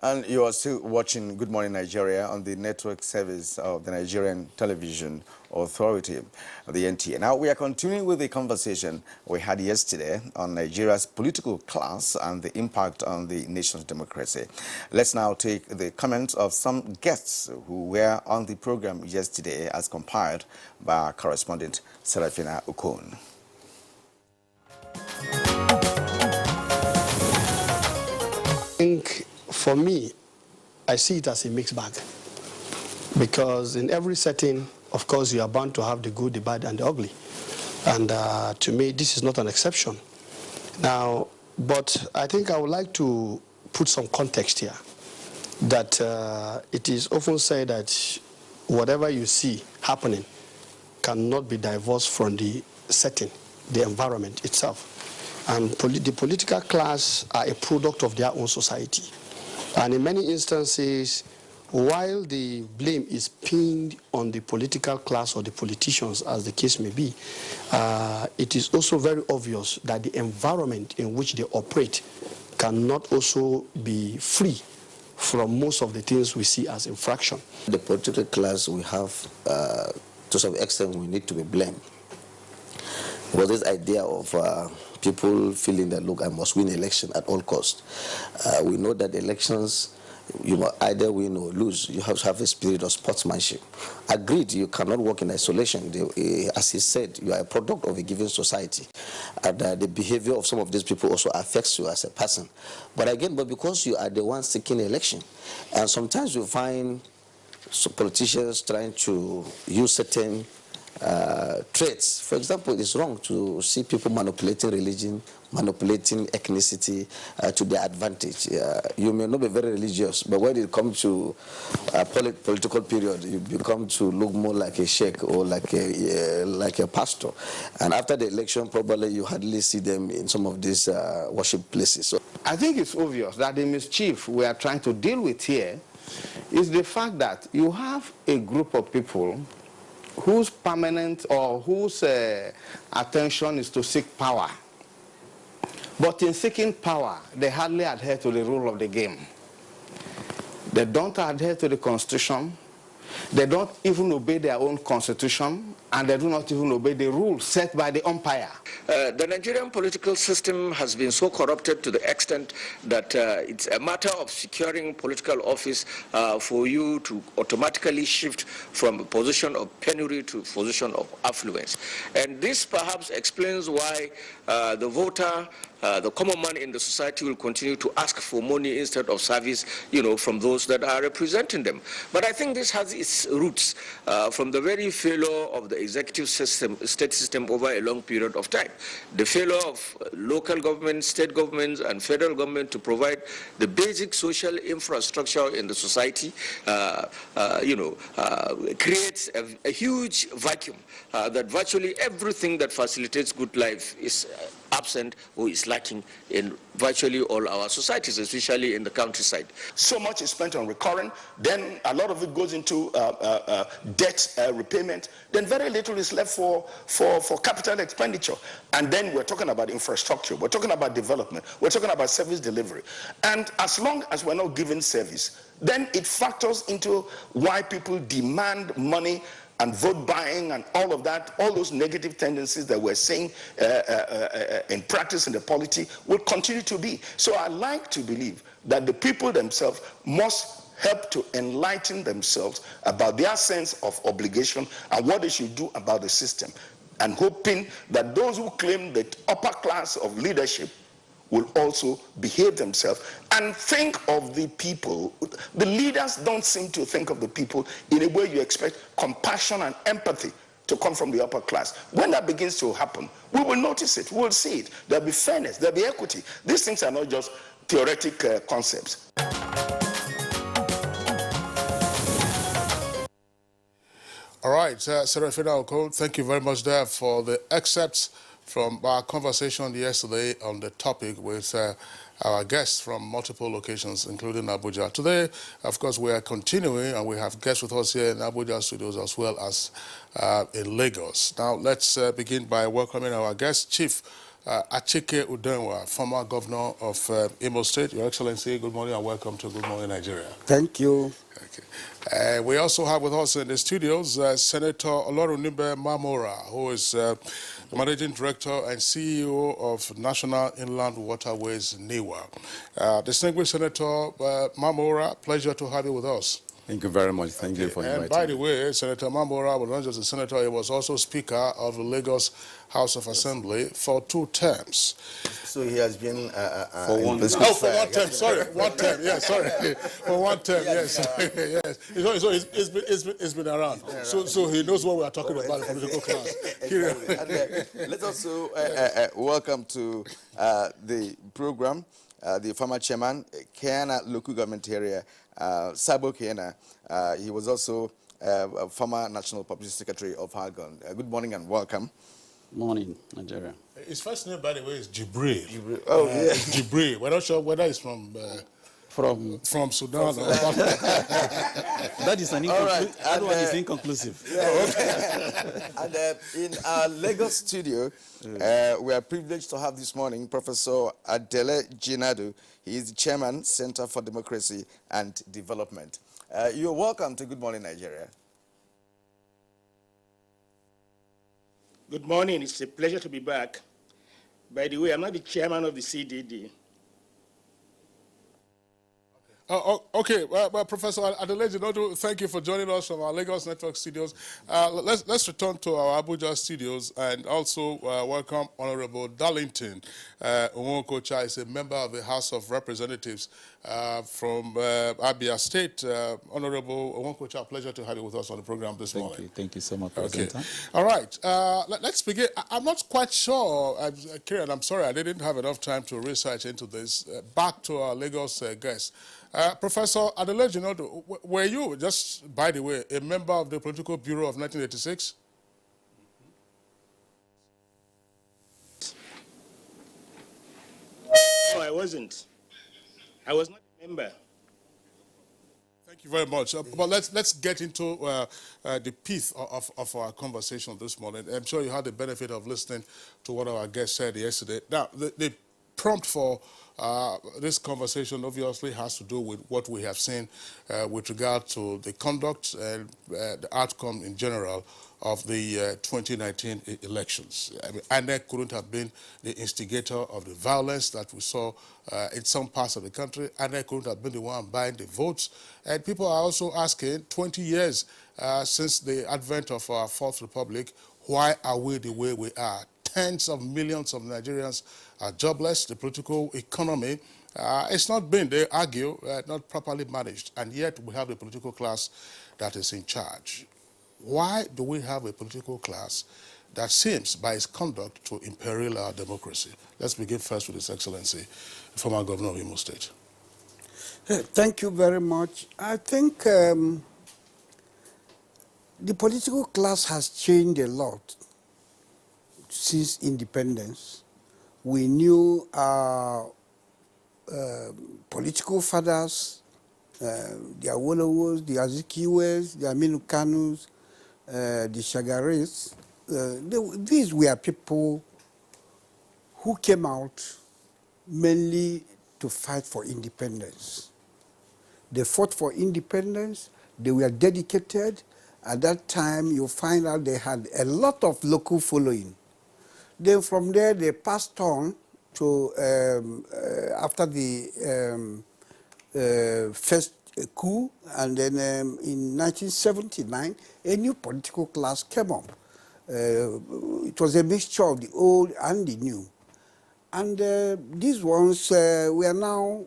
And you are still watching Good Morning Nigeria on the network service of the Nigerian Television Authority, the NTA. Now, we are continuing with the conversation we had yesterday on Nigeria's political class and the impact on the nation's democracy. Let's now take the comments of some guests who were on the program yesterday as compiled by our correspondent, Serafina Ukon. I think for me, I see it as a mixed bag, because in every setting, of course, you are bound to have the good, the bad, and the ugly. And to me, this is not an exception. Now, but I think I would like to put some context here, that it is often said that whatever you see happening cannot be divorced from the setting, the environment itself. And the political class are a product of their own society. And in many instances, while the blame is pinned on the political class or the politicians, as the case may be, it is also very obvious that the environment in which they operate cannot also be free from most of the things we see as infraction. The political class we have, to some extent, we need to be blamed. Well, this idea of people feeling that, look, I must win election at all costs. We know that elections, you must either win or lose. You have to have a spirit of sportsmanship. Agreed, you cannot work in isolation. As he said, you are a product of a given society. And the behavior of some of these people also affects you as a person. But again, because you are the one seeking election, and sometimes you find politicians trying to use certain traits. For example, it is wrong to see people manipulating religion, manipulating ethnicity to their advantage. You may not be very religious, but when it comes to a political period, you become to look more like a sheikh or like a pastor. And after the election, probably you hardly see them in some of these worship places. So I think it's obvious that the mischief we are trying to deal with here is the fact that you have a group of people whose permanent or whose attention is to seek power. But in seeking power, they hardly adhere to the rule of the game. They don't adhere to the Constitution. They don't even obey their own Constitution, and they do not even obey the rules set by the umpire. The Nigerian political system has been so corrupted to the extent that it's a matter of securing political office for you to automatically shift from a position of penury to a position of affluence. And this perhaps explains why the voter, the common man in the society will continue to ask for money instead of service, from those that are representing them. But I think this has its roots from the very failure of the executive system, state system over a long period of time. The failure of local governments, state governments, and federal government to provide the basic social infrastructure in the society, creates a huge vacuum that virtually everything that facilitates good life is absent or is lacking in virtually all our societies, especially in the countryside. So much is spent on recurring, then a lot of it goes into debt repayment, then very little is left for capital expenditure. And then we're talking about infrastructure, we're talking about development, we're talking about service delivery. And as long as we're not giving service, then it factors into why people demand money and vote buying and all of that, all those negative tendencies that we're seeing in practice in the polity will continue to be. So I like to believe that the people themselves must help to enlighten themselves about their sense of obligation and what they should do about the system, and hoping that those who claim the upper class of leadership will also behave themselves and think of the people. The leaders don't seem to think of the people in a way you expect compassion and empathy to come from the upper class. When that begins to happen, we will notice it, we will see it. There'll be fairness, there'll be equity. These things are not just theoretic concepts. All right, Serafina Oko, thank you very much there for the excerpts from our conversation yesterday on the topic with our guests from multiple locations, including Abuja. Today, of course, we are continuing, and we have guests with us here in Abuja studios as well as in Lagos. Now, let's begin by welcoming our guest, Chief Achike Udenwa, former governor of Imo State. Your Excellency, good morning and welcome to Good Morning Nigeria. Thank you. Okay. We also have with us in the studios Senator Olorunnibe Mamora, who is Managing Director and CEO of National Inland Waterways, NIWA. Distinguished Senator Mamora, pleasure to have you with us. Thank you very much. Thank you for inviting me. And by the way, Senator Mamora was not just a senator, he was also Speaker of the Lagos House of Assembly for 2 terms. So he has been for one term, sorry, 1 term, yes, sorry. For 1 term, yes. Yes. So it's been around. So he knows what we are talking about, the political class. Let's also welcome to the program the former chairman, Kena local government area, Sabo Kena. He was also a former national publicity secretary of Hargon. Good morning and welcome. Morning, Nigeria. His first name, by the way, is Jibril. Oh, yeah. Jibril. We're not sure whether it's from Sudan. That is an inconclusive. That one is inconclusive. And in our Lagos studio, we are privileged to have this morning Professor Adele Jinadu. He is the chairman, Center for Democracy and Development. You're welcome to Good Morning Nigeria. Good morning. It's a pleasure to be back. By the way, I'm not the chairman of the CDD. Okay, well, Professor Adele, thank you for joining us from our Lagos Network studios. Let's return to our Abuja studios and also welcome Honorable Darlington Onwokocha. Is a member of the House of Representatives from Abia State. Honorable Onwokocha, pleasure to have you with us on the program this morning. Thank you so much, President. Okay. All right, let's begin. I'm not quite sure, Kieran, I'm sorry, I didn't have enough time to research into this. Back to our Lagos guest. Professor Adele, were you, just by the way, a member of the Political Bureau of 1986? No, I wasn't. I was not a member. Thank you very much. But let's get into the pith of our conversation this morning. I'm sure you had the benefit of listening to what our guest said yesterday. Now, the prompt for this conversation obviously has to do with what we have seen with regard to the conduct and the outcome in general of the 2019 elections. I mean, INEC couldn't have been the instigator of the violence that we saw in some parts of the country. INEC couldn't have been the one buying the votes. And people are also asking, 20 years since the advent of our Fourth Republic, why are we the way we are? Tens of millions of Nigerians are jobless. The political economy, it's not been, they argue, not properly managed. And yet we have a political class that is in charge. Why do we have a political class that seems, by its conduct, to imperil our democracy? Let's begin first with His Excellency, the former governor of Imo State. Thank you very much. I think the political class has changed a lot since independence, We knew political fathers, the Awolowos, the Azikiwes, the Aminu Kanus, the Shagaris. These were people who came out mainly to fight for independence. They fought for independence. They were dedicated. At that time, you find out they had a lot of local following. Then from there, they passed on to, after the first coup, and then in 1979, a new political class came up. It was a mixture of the old and the new. And these ones were now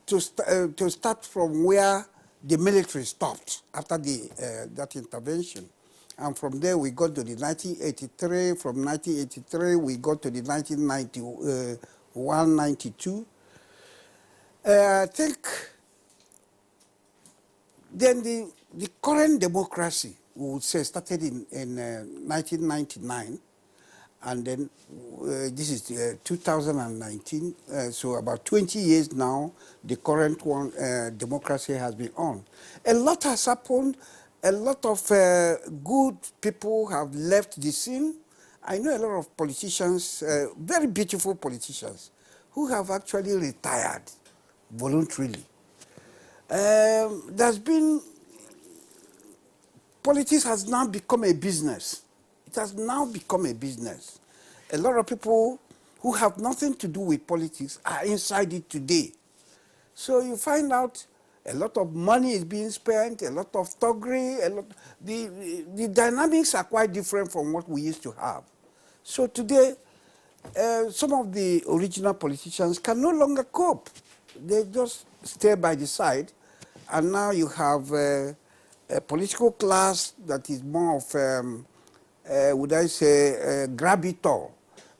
to start from where the military stopped after that intervention. And from there, we got to the 1983. From 1983, we got to the 1991, 92. I think then the current democracy, we would say, started in 1999. And then this is 2019, so about 20 years now, the current one, democracy has been on. A lot has happened. A lot of good people have left the scene. I know a lot of politicians, very beautiful politicians, who have actually retired voluntarily. There's been, politics has now become a business. It has now become a business. A lot of people who have nothing to do with politics are inside it today. So you find out a lot of money is being spent, a lot of thuggery, the dynamics are quite different from what we used to have. So today, some of the original politicians can no longer cope. They just stay by the side, and now you have a political class that is more of would I say, grab it all.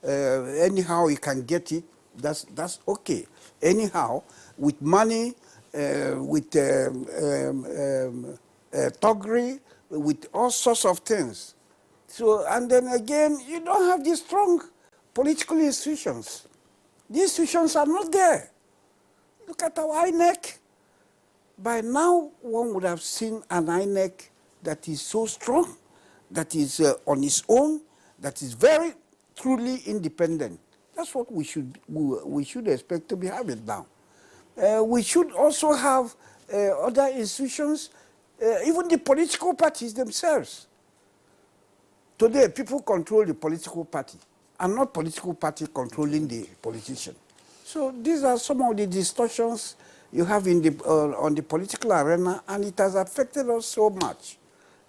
Anyhow you can get it, that's okay. Anyhow, with money, with thuggery, with all sorts of things. So, and then again, you don't have these strong political institutions. The institutions are not there. Look at our INEC. By now, one would have seen an INEC that is so strong, that is on its own, that is very truly independent. That's what we should expect to be having now. We should also have other institutions, even the political parties themselves. Today, people control the political party, and not political party controlling the politician. So these are some of the distortions you have in on the political arena, and it has affected us so much.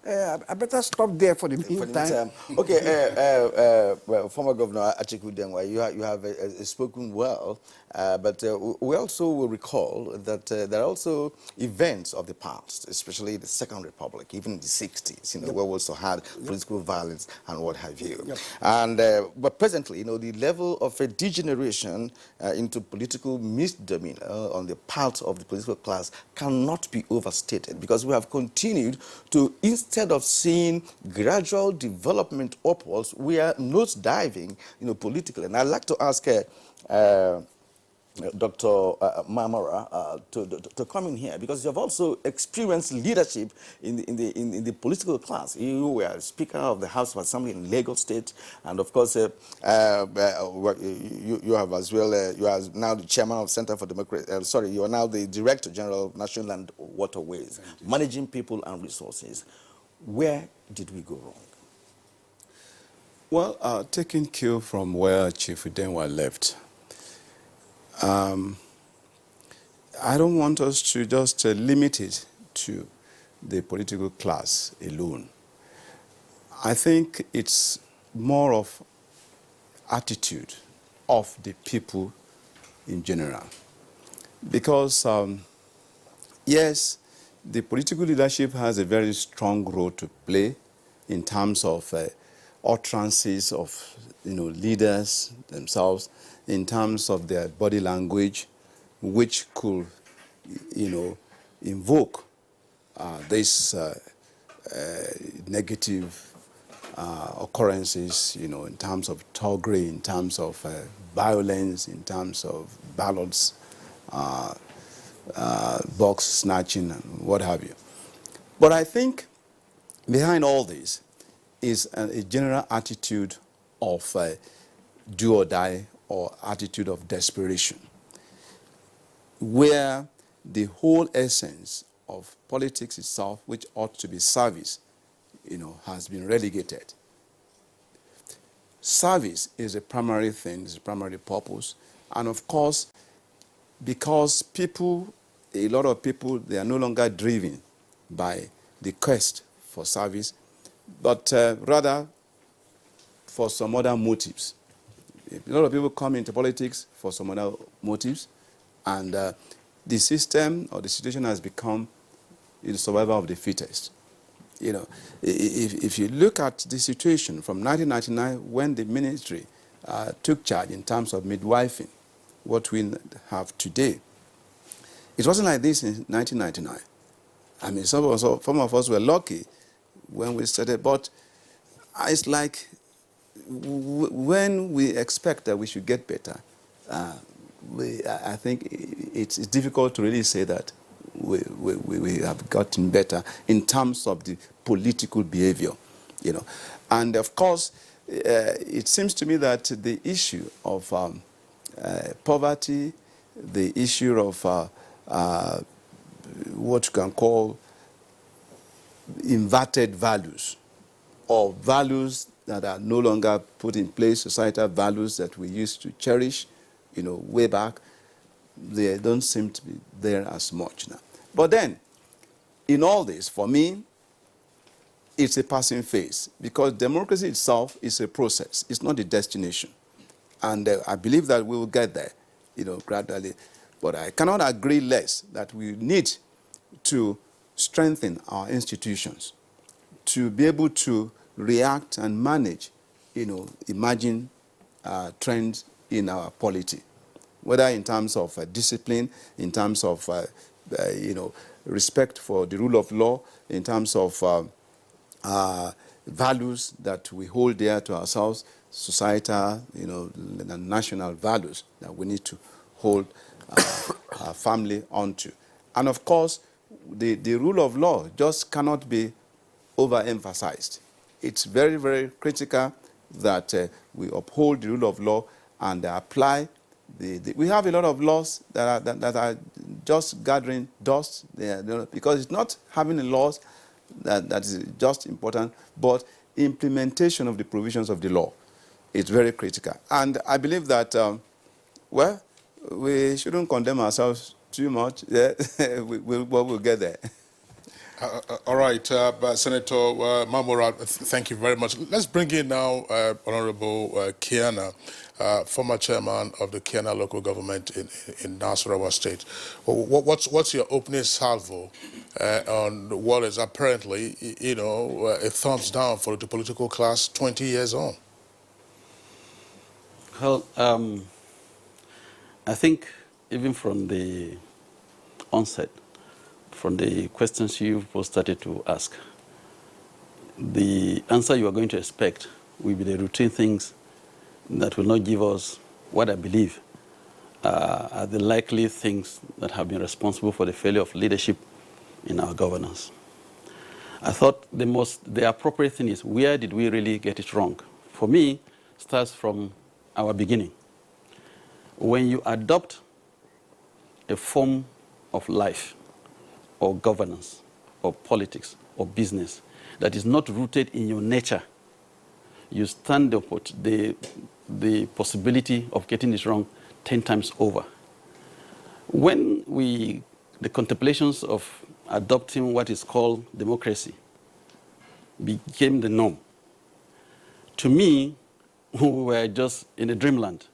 I better stop there for the meantime. Okay, well, former Governor Achiku Denwa, you have spoken well, but we also will recall that there are also events of the past, especially the Second Republic, even in the 60s, you know, where we also had political violence and what have you. And but presently, you know, the level of a degeneration into political misdemeanor on the part of the political class cannot be overstated, because we have continued to, instead of seeing gradual development upwards, we are nosediving, you know, politically. And I'd like to ask Dr. Mamara to come in here, because you have also experienced leadership in the political class. You were Speaker of the House of Assembly in Lagos State, and of course you have as well. You are now the Chairman of Center for Democracy. You are now the Director General of National Land Waterways, managing people and resources. Where did we go wrong? Well, taking cue from where Chief Udenwa left, I don't want us to just limit it to the political class alone. I think it's more of attitude of the people in general. Because, yes, the political leadership has a very strong role to play in terms of utterances of, you know, leaders themselves, in terms of their body language, which could, you know, invoke this negative occurrences, in terms of thuggery, in terms of violence, in terms of ballots, box snatching, and what have you. But I think behind all this is a general attitude of do or die, or attitude of desperation, where the whole essence of politics itself, which ought to be service, has been relegated. Service is a primary thing, is a primary purpose. And of course, because a lot of people, they are no longer driven by the quest for service, but rather for some other motives. A lot of people come into politics for some other motives, and the system or the situation has become the survival of the fittest. If you look at the situation from 1999, when the ministry took charge in terms of midwifing, what we have today, it wasn't like this in 1999. I mean, some of us were lucky when we started, but it's like when we expect that we should get better, I think it's difficult to really say that we have gotten better in terms of the political behavior, And of course, it seems to me that the issue of poverty, the issue of what you can call inverted values, or values that are no longer put in place, societal values that we used to cherish, way back, they don't seem to be there as much now. But then, in all this, for me, it's a passing phase, because democracy itself is a process. It's not a destination. And I believe that we will get there, gradually. But I cannot agree less that we need to strengthen our institutions to be able to react and manage, emerging trends in our polity, whether in terms of discipline, in terms of, respect for the rule of law, in terms of values that we hold dear to ourselves, societal, and national values that we need to hold our family onto. And of course, the rule of law just cannot be overemphasized. It's very, very critical that we uphold the rule of law and apply we have a lot of laws that are just gathering dust, because it's not having the laws that is just important, but implementation of the provisions of the law is very critical. And I believe that, we shouldn't condemn ourselves too much. Yeah, we'll get there. All right, Senator Mamora, thank you very much. Let's bring in now Honorable Kiana, former chairman of the Kiana local government in Nasarawa State. What's your opening salvo on what is apparently, a thumbs down for the political class 20 years on? Well, I think even from the onset, from the questions you've started to ask, the answer you are going to expect will be the routine things that will not give us what I believe are the likely things that have been responsible for the failure of leadership in our governance. I thought the appropriate thing is, where did we really get it wrong? For me, it starts from our beginning. When you adopt a form of life, or governance, or politics, or business that is not rooted in your nature, you stand the possibility of getting it wrong 10 times over. When the contemplations of adopting what is called democracy became the norm, to me, we were just in a dreamland.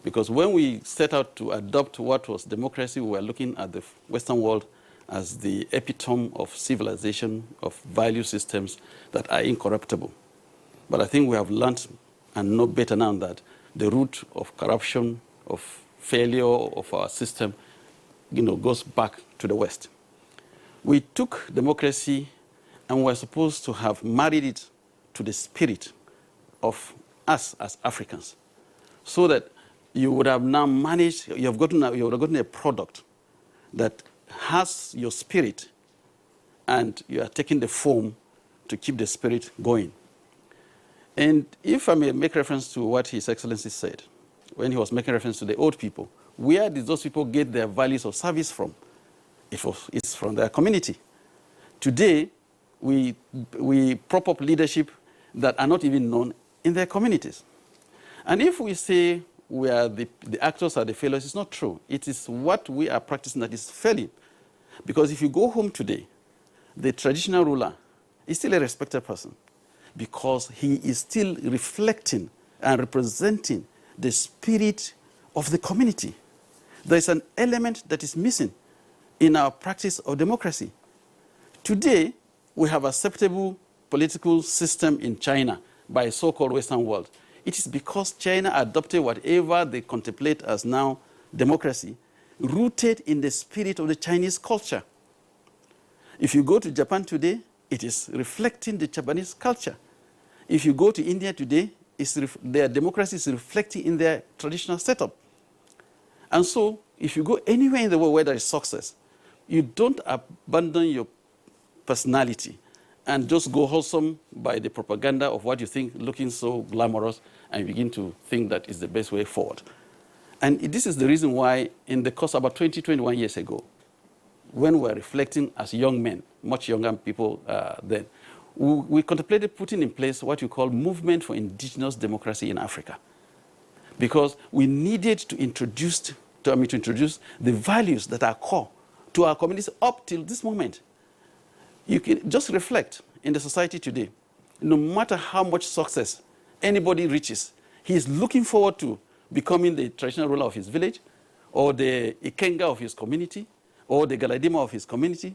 Because when we set out to adopt what was democracy, we were looking at the Western world as the epitome of civilization, of value systems that are incorruptible. But I think we have learned and know better now that the root of corruption, of failure of our system, goes back to the West. We took democracy and we're supposed to have married it to the spirit of us as Africans, so that you would have now managed, you would have gotten a product that has your spirit, and you are taking the form to keep the spirit going. And if I may make reference to what His Excellency said, when he was making reference to the old people, where did those people get their values of service from? It's from their community. Today, we prop up leadership that are not even known in their communities. And if we say we are the actors are the failures, it's not true. It is what we are practicing that is failing. Because if you go home today, the traditional ruler is still a respected person, because he is still reflecting and representing the spirit of the community. There is an element that is missing in our practice of democracy. Today, we have a acceptable political system in China by so-called Western world. It is because China adopted whatever they contemplate as now democracy, rooted in the spirit of the Chinese culture. If you go to Japan today, it is reflecting the Japanese culture. If you go to India today, their democracy is reflecting in their traditional setup. And so, if you go anywhere in the world where there is success, you don't abandon your personality and just go wholesome by the propaganda of what you think looking so glamorous, and you begin to think that is the best way forward. And this is the reason why, in the course about 21 years ago, when we were reflecting as young men, much younger people then, we contemplated putting in place what you call Movement for Indigenous Democracy in Africa. Because we needed to introduce the values that are core to our communities up till this moment. You can just reflect in the society today. No matter how much success anybody reaches, he is looking forward to becoming the traditional ruler of his village, or the Ikenga of his community, or the Galadima of his community,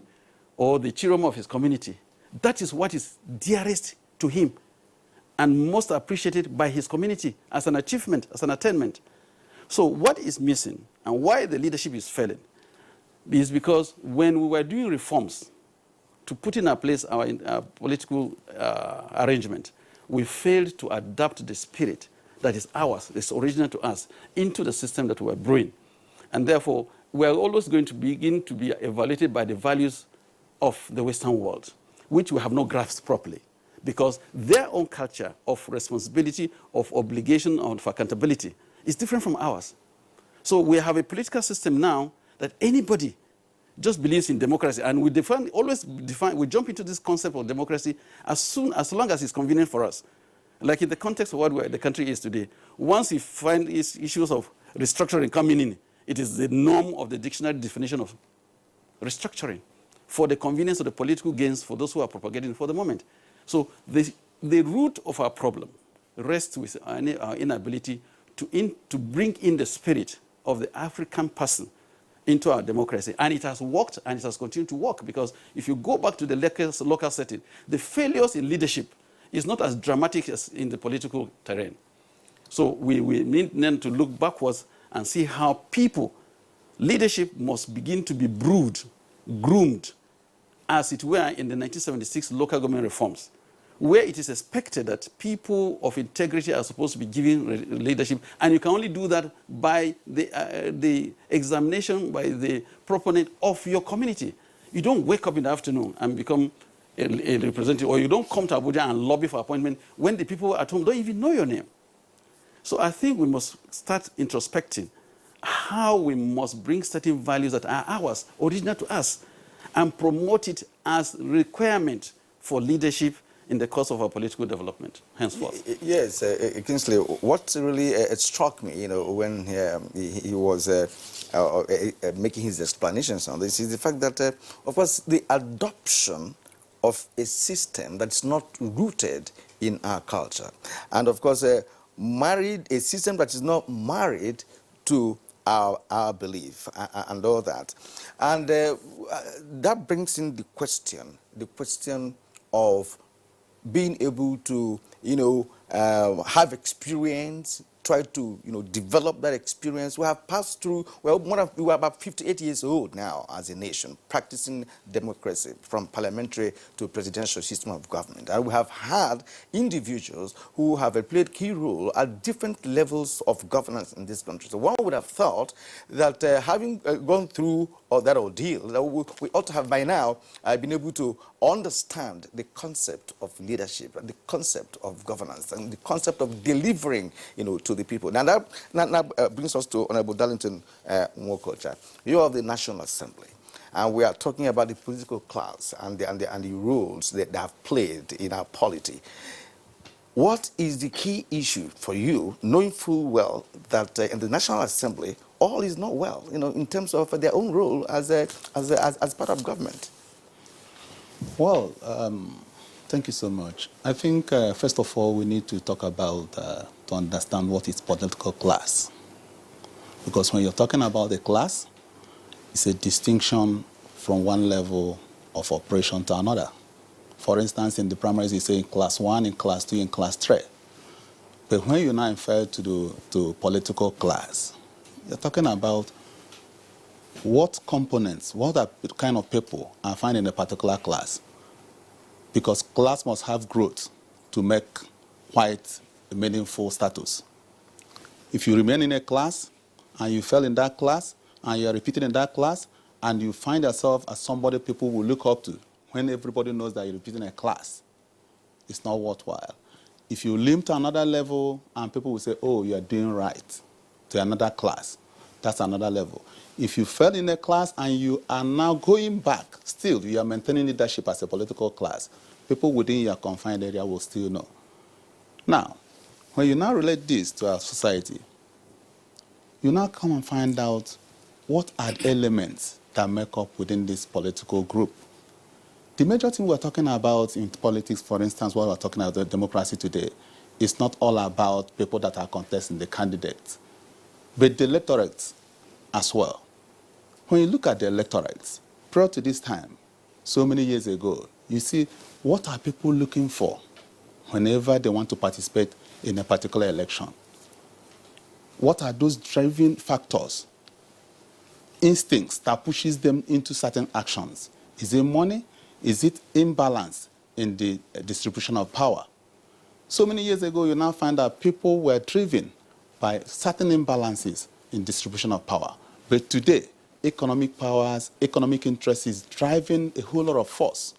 or the Chiroma of his community. That is what is dearest to him and most appreciated by his community as an achievement, as an attainment. So what is missing and why the leadership is failing is because when we were doing reforms to put in place our political arrangement, we failed to adapt the spirit that is ours, that's original to us, into the system that we were brewing. And therefore, we are always going to begin to be evaluated by the values of the Western world, which we have not grasped properly, because their own culture of responsibility, of obligation, of accountability is different from ours. So we have a political system now that anybody just believes in democracy, and we jump into this concept of democracy as long as it's convenient for us. Like in the context of what the country is today, once you find issues of restructuring coming in, it is the norm of the dictionary definition of restructuring for the convenience of the political gains for those who are propagating for the moment. So the root of our problem rests with our inability to bring in the spirit of the African person into our democracy. And it has worked, and it has continued to work, because if you go back to the local setting, the failures in leadership is not as dramatic as in the political terrain. So we need then to look backwards and see how leadership must begin to be groomed, as it were in the 1976 local government reforms, where it is expected that people of integrity are supposed to be given leadership, and you can only do that by the examination by the proponent of your community. You don't wake up in the afternoon and become a representative, or you don't come to Abuja and lobby for appointment when the people at home don't even know your name. So I think we must start introspecting how we must bring certain values that are ours, original to us, and promote it as requirement for leadership in the course of our political development, henceforth. Yes, Kingsley, what really struck me, when he was making his explanations on this, is the fact that, of course, the adoption of a system that's not rooted in our culture, and of course, a system that is not married to our belief and all that. And that brings in the question of being able to, have experience, tried to, develop that experience. We have passed through, well, we are about 58 years old now as a nation, practicing democracy from parliamentary to presidential system of government. And we have had individuals who have played key role at different levels of governance in this country. So one would have thought that having gone through that ordeal, that we ought to have by now been able to understand the concept of leadership, and the concept of governance, and the concept of delivering, to the people. Now that brings us to Honorable Darlington Nwokocha. You are of the National Assembly, and we are talking about the political class and the roles that they have played in our polity. What is the key issue for you, knowing full well that in the National Assembly, all is not well, in terms of their own role as part of government? Well, thank you so much. I think, first of all, we need to talk about, to understand what is political class. Because when you're talking about a class, it's a distinction from one level of operation to another. For instance, in the primaries, you say in class 1, in class 2, in class 3. But when you now refer to political class, you're talking about what components, what are the kind of people are found in a particular class. Because class must have growth to make quite a meaningful status. If you remain in a class, and you fell in that class, and you are repeating in that class, and you find yourself as somebody people will look up to, when everybody knows that you're repeating a class, it's not worthwhile. If you limp to another level and people will say, oh, you're doing right, to another class, that's another level. If you fell in a class and you are now going back, still you are maintaining leadership as a political class, people within your confined area will still know. Now, when you now relate this to our society, you now come and find out what are the elements that make up within this political group. The major thing we're talking about in politics, for instance, what we're talking about democracy today, is not all about people that are contesting the candidates, but the electorate as well. When you look at the electorate, prior to this time, so many years ago, you see what are people looking for whenever they want to participate in a particular election. What are those driving factors, instincts that pushes them into certain actions? Is it money? Is it imbalance in the distribution of power? So many years ago, you now find that people were driven by certain imbalances in distribution of power. But today, economic powers, economic interests is driving a whole lot of force,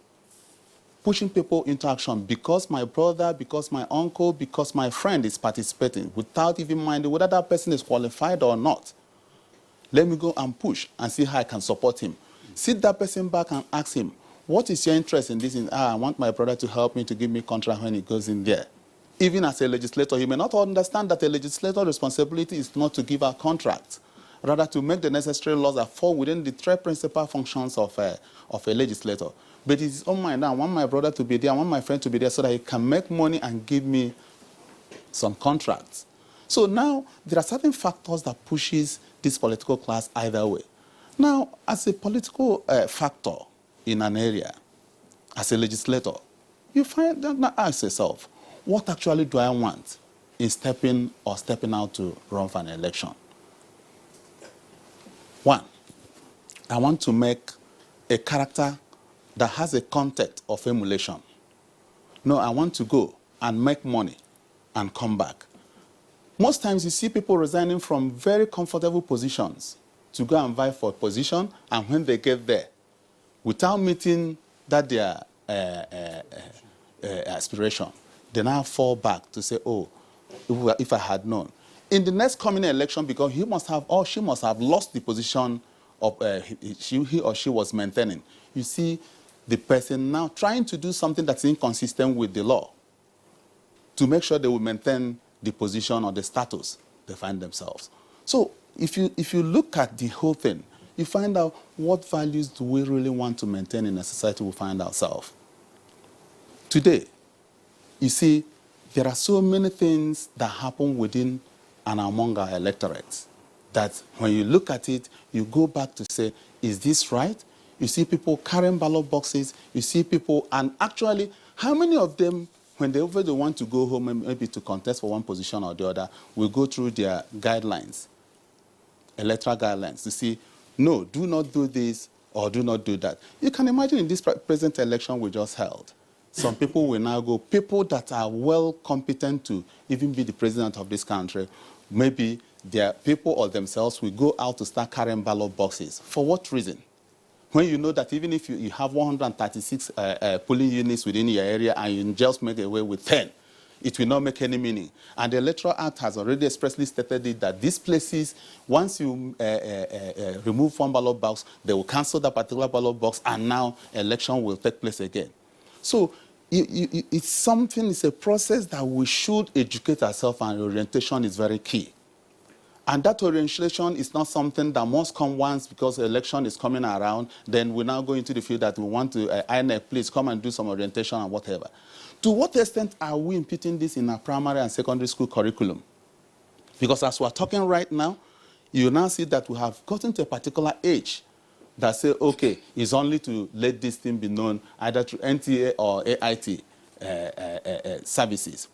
pushing people into action because my brother, because my uncle, because my friend is participating without even minding whether that person is qualified or not. Let me go and push and see how I can support him. Sit that person back and ask him, what is your interest in this? I want my brother to help me to give me contract when he goes in there. Even as a legislator, he may not understand that a legislator's responsibility is not to give out contracts, rather to make the necessary laws that fall within the three principal functions of a legislator. But it's on mind now. I want my brother to be there, I want my friend to be there so that he can make money and give me some contracts. So now there are certain factors that pushes this political class either way. Now, as a political factor in an area, as a legislator, you find that now ask yourself, what actually do I want in stepping out to run for an election? One, I want to make a character that has a context of emulation. No, I want to go and make money and come back. Most times you see people resigning from very comfortable positions to go and vie for a position, and when they get there, without meeting that their aspiration, they now fall back to say, oh, if I had known. In the next coming election, because he must have or she must have lost the position of he or she was maintaining, you see the person now trying to do something that's inconsistent with the law to make sure they will maintain the position or the status they find themselves. So if you look at the whole thing, you find out what values do we really want to maintain in a society we find ourselves. Today, you see, there are so many things that happen within and among our electorates that when you look at it, you go back to say, is this right? You see people carrying ballot boxes, you see people, and actually, how many of them whenever they want to go home and maybe to contest for one position or the other, we go through their guidelines, electoral guidelines, to see, no, do not do this or do not do that. You can imagine in this present election we just held, some people will now go, people that are well competent to even be the president of this country, maybe their people or themselves will go out to start carrying ballot boxes. For what reason? When you know that even if you have 136 polling units within your area and you just make away with 10, it will not make any meaning. And the Electoral Act has already expressly stated it that these places, once you remove one ballot box, they will cancel that particular ballot box, and now election will take place again. So it's something, it's a process that we should educate ourselves, and orientation is very key. And that orientation is not something that must come once because the election is coming around, then we now go into the field that we want to, INEC, please come and do some orientation and whatever. To what extent are we imputing this in our primary and secondary school curriculum? Because as we're talking right now, you now see that we have gotten to a particular age that say, okay, it's only to let this thing be known either through NTA or AIT services.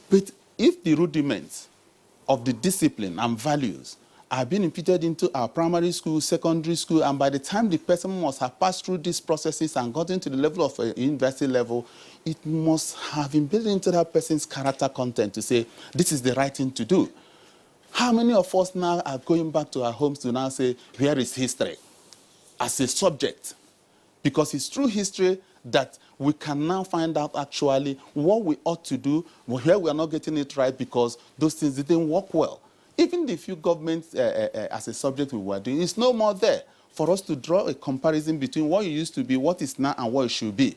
But if the rudiments of the discipline and values are being imputed into our primary school, secondary school, and by the time the person must have passed through these processes and gotten to the level of university level, it must have been built into that person's character content to say, this is the right thing to do. How many of us now are going back to our homes to now say, where is history as a subject? Because it's through history that we can now find out actually what we ought to do, where we are not getting it right because those things didn't work well. Even the few governments as a subject we were doing, it's no more there for us to draw a comparison between what it used to be, what is now, and what it should be.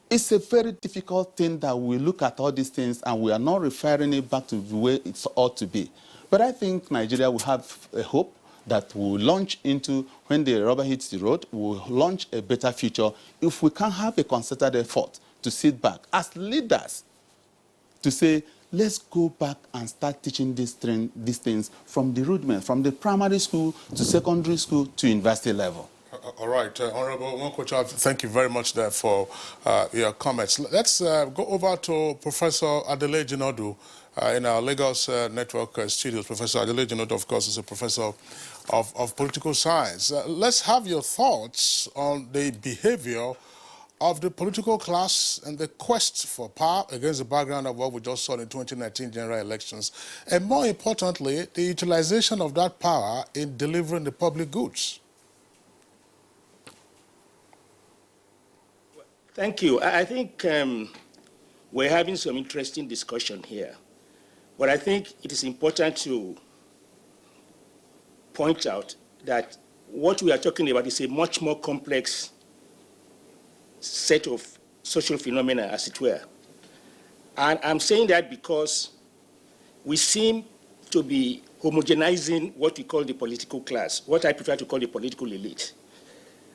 It's a very difficult thing that we look at all these things and we are not referring it back to the way it ought to be. But I think Nigeria will have a hope that will launch into, when the rubber hits the road, will launch a better future if we can have a concerted effort to sit back as leaders to say, let's go back and start teaching these things from the rudiment, from the primary school to secondary school to university level. All right, Honorable Nwokocha, thank you very much there for your comments. Let's go over to Professor Adele Jinodu in our Lagos Network studios. Professor Adele Jinodu, of course, is a professor of political science. Let's have your thoughts on the behavior of the political class and the quest for power against the background of what we just saw in the 2019 general elections, and more importantly, the utilization of that power in delivering the public goods. Thank you. I think we're having some interesting discussion here. But I think it is important to point out that what we are talking about is a much more complex set of social phenomena, as it were. And I'm saying that because we seem to be homogenizing what we call the political class, what I prefer to call the political elite.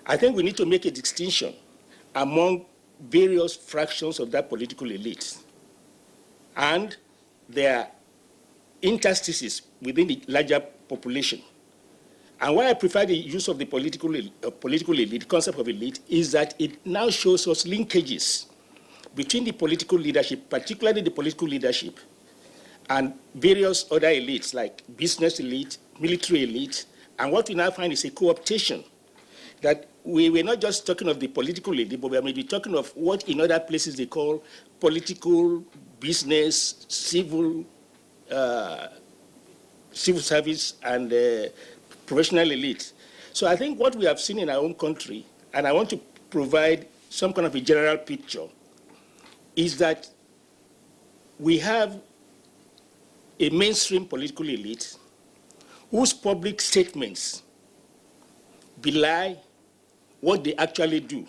I think we need to make a distinction among various fractions of that political elite and their interstices within the larger population. And why I prefer the use of the political elite, concept of elite, is that it now shows us linkages between the political leadership, particularly the political leadership, and various other elites like business elite, military elite, and what we now find is a co-optation that we're not just talking of the political elite, but we are maybe talking of what in other places they call political, business, civil service, and professional elite. So I think what we have seen in our own country, and I want to provide some kind of a general picture, is that we have a mainstream political elite whose public statements belie what they actually do.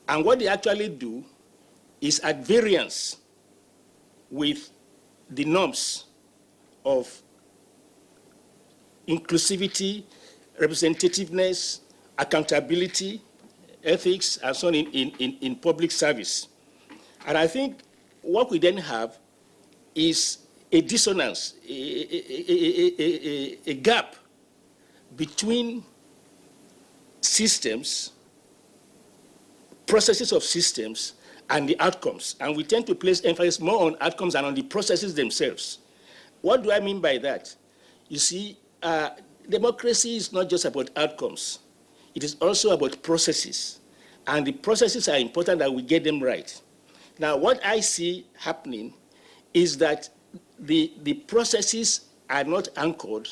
And what they actually do is at variance with the norms of inclusivity, representativeness, accountability, ethics, and so on in public service. And I think what we then have is a dissonance, a gap between systems, processes of systems, and the outcomes. And we tend to place emphasis more on outcomes than on the processes themselves. What do I mean by that? You see, democracy is not just about outcomes. It is also about processes. And the processes are important that we get them right. Now, what I see happening is that the processes are not anchored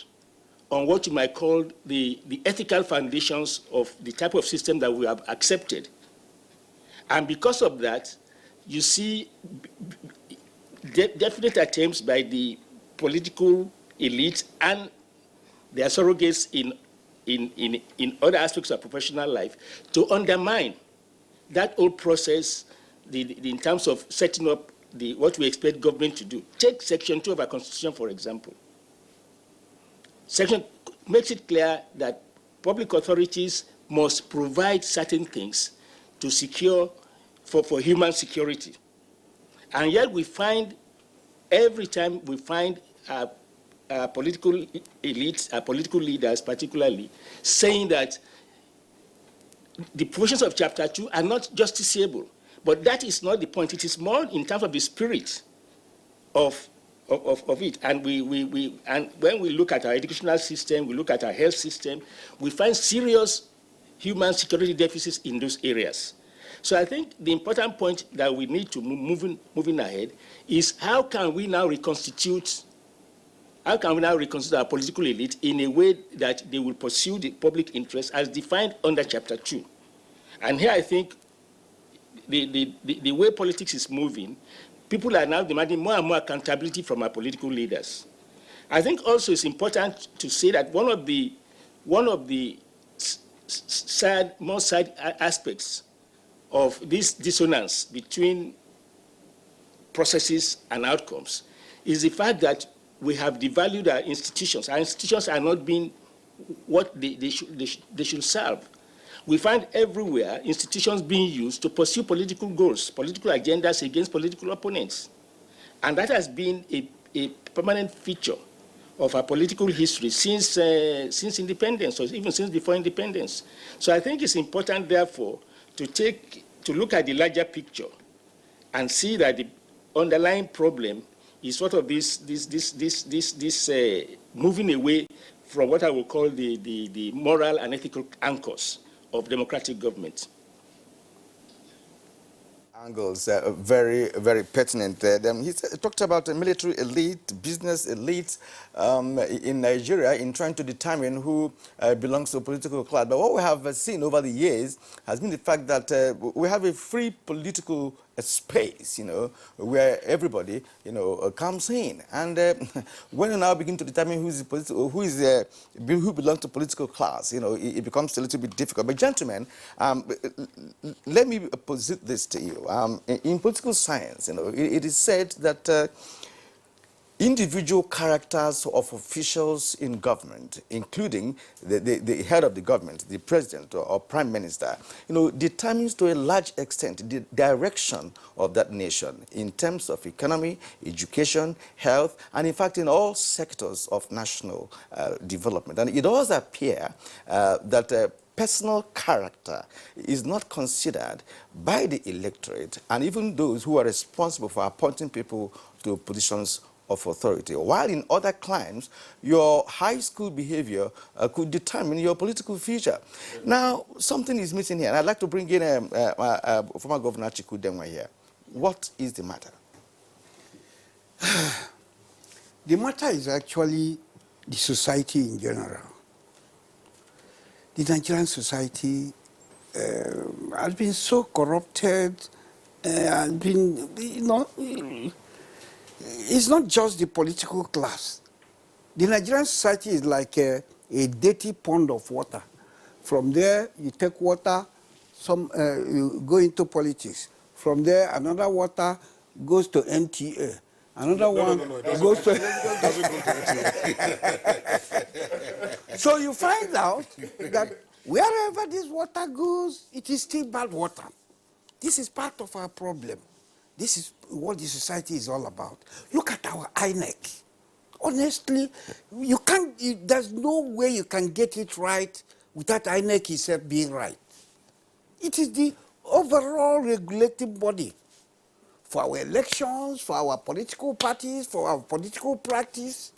on what you might call the ethical foundations of the type of system that we have accepted. And because of that, you see definite attempts by the political elite and their surrogates in other aspects of professional life to undermine that whole process in terms of setting up what we expect government to do. Take Section 2 of our Constitution, for example. Section makes it clear that public authorities must provide certain things to secure for human security. And yet we find, every time we find political elites, political leaders particularly, saying that the provisions of Chapter 2 are not justiciable. But that is not the point. It is more in terms of the spirit of it. And and when we look at our educational system, we look at our health system, we find serious human security deficits in those areas. So I think the important point that we need to moving ahead is how can we now reconstitute our political elite in a way that they will pursue the public interest as defined under Chapter 2. And here I think the way politics is moving, people are now demanding more and more accountability from our political leaders. I think also it's important to say that one of the more sad aspects of this dissonance between processes and outcomes is the fact that we have devalued our institutions. Our institutions are not being what they should serve. We find everywhere institutions being used to pursue political goals, political agendas against political opponents. And that has been a permanent feature of our political history since independence, or even since before independence. So I think it's important, therefore, to look at the larger picture and see that the underlying problem is sort of this moving away from what I would call the moral and ethical anchors of democratic government. Angles very, very pertinent. He talked about a military elite, business elite in Nigeria in trying to determine who belongs to a political class. But what we have seen over the years has been the fact that we have a free political space, where everybody, comes in. And when you now begin to determine who belongs to political class, it becomes a little bit difficult. But gentlemen, let me posit this to you. In political science, it is said that individual characters of officials in government, including the head of the government, the president or prime minister, determines to a large extent the direction of that nation in terms of economy, education, health, and in fact in all sectors of national development. And it does appear that personal character is not considered by the electorate and even those who are responsible for appointing people to positions of authority. While in other climes, your high school behavior could determine your political future. Now, something is missing here, and I'd like to bring in former Governor Chikudemwa here. What is the matter? The matter is actually the society in general. The Nigerian society has been so corrupted, has been, it's not just the political class. The Nigerian society is like a dirty pond of water. From there, you take water, you go into politics. From there, another water goes to NTA. Another one goes to... So you find out that wherever this water goes, it is still bad water. This is part of our problem. This is what the society is all about. Look at our INEC. Honestly, there's no way you can get it right without INEC itself being right. It is the overall regulating body for our elections, for our political parties, for our political practice.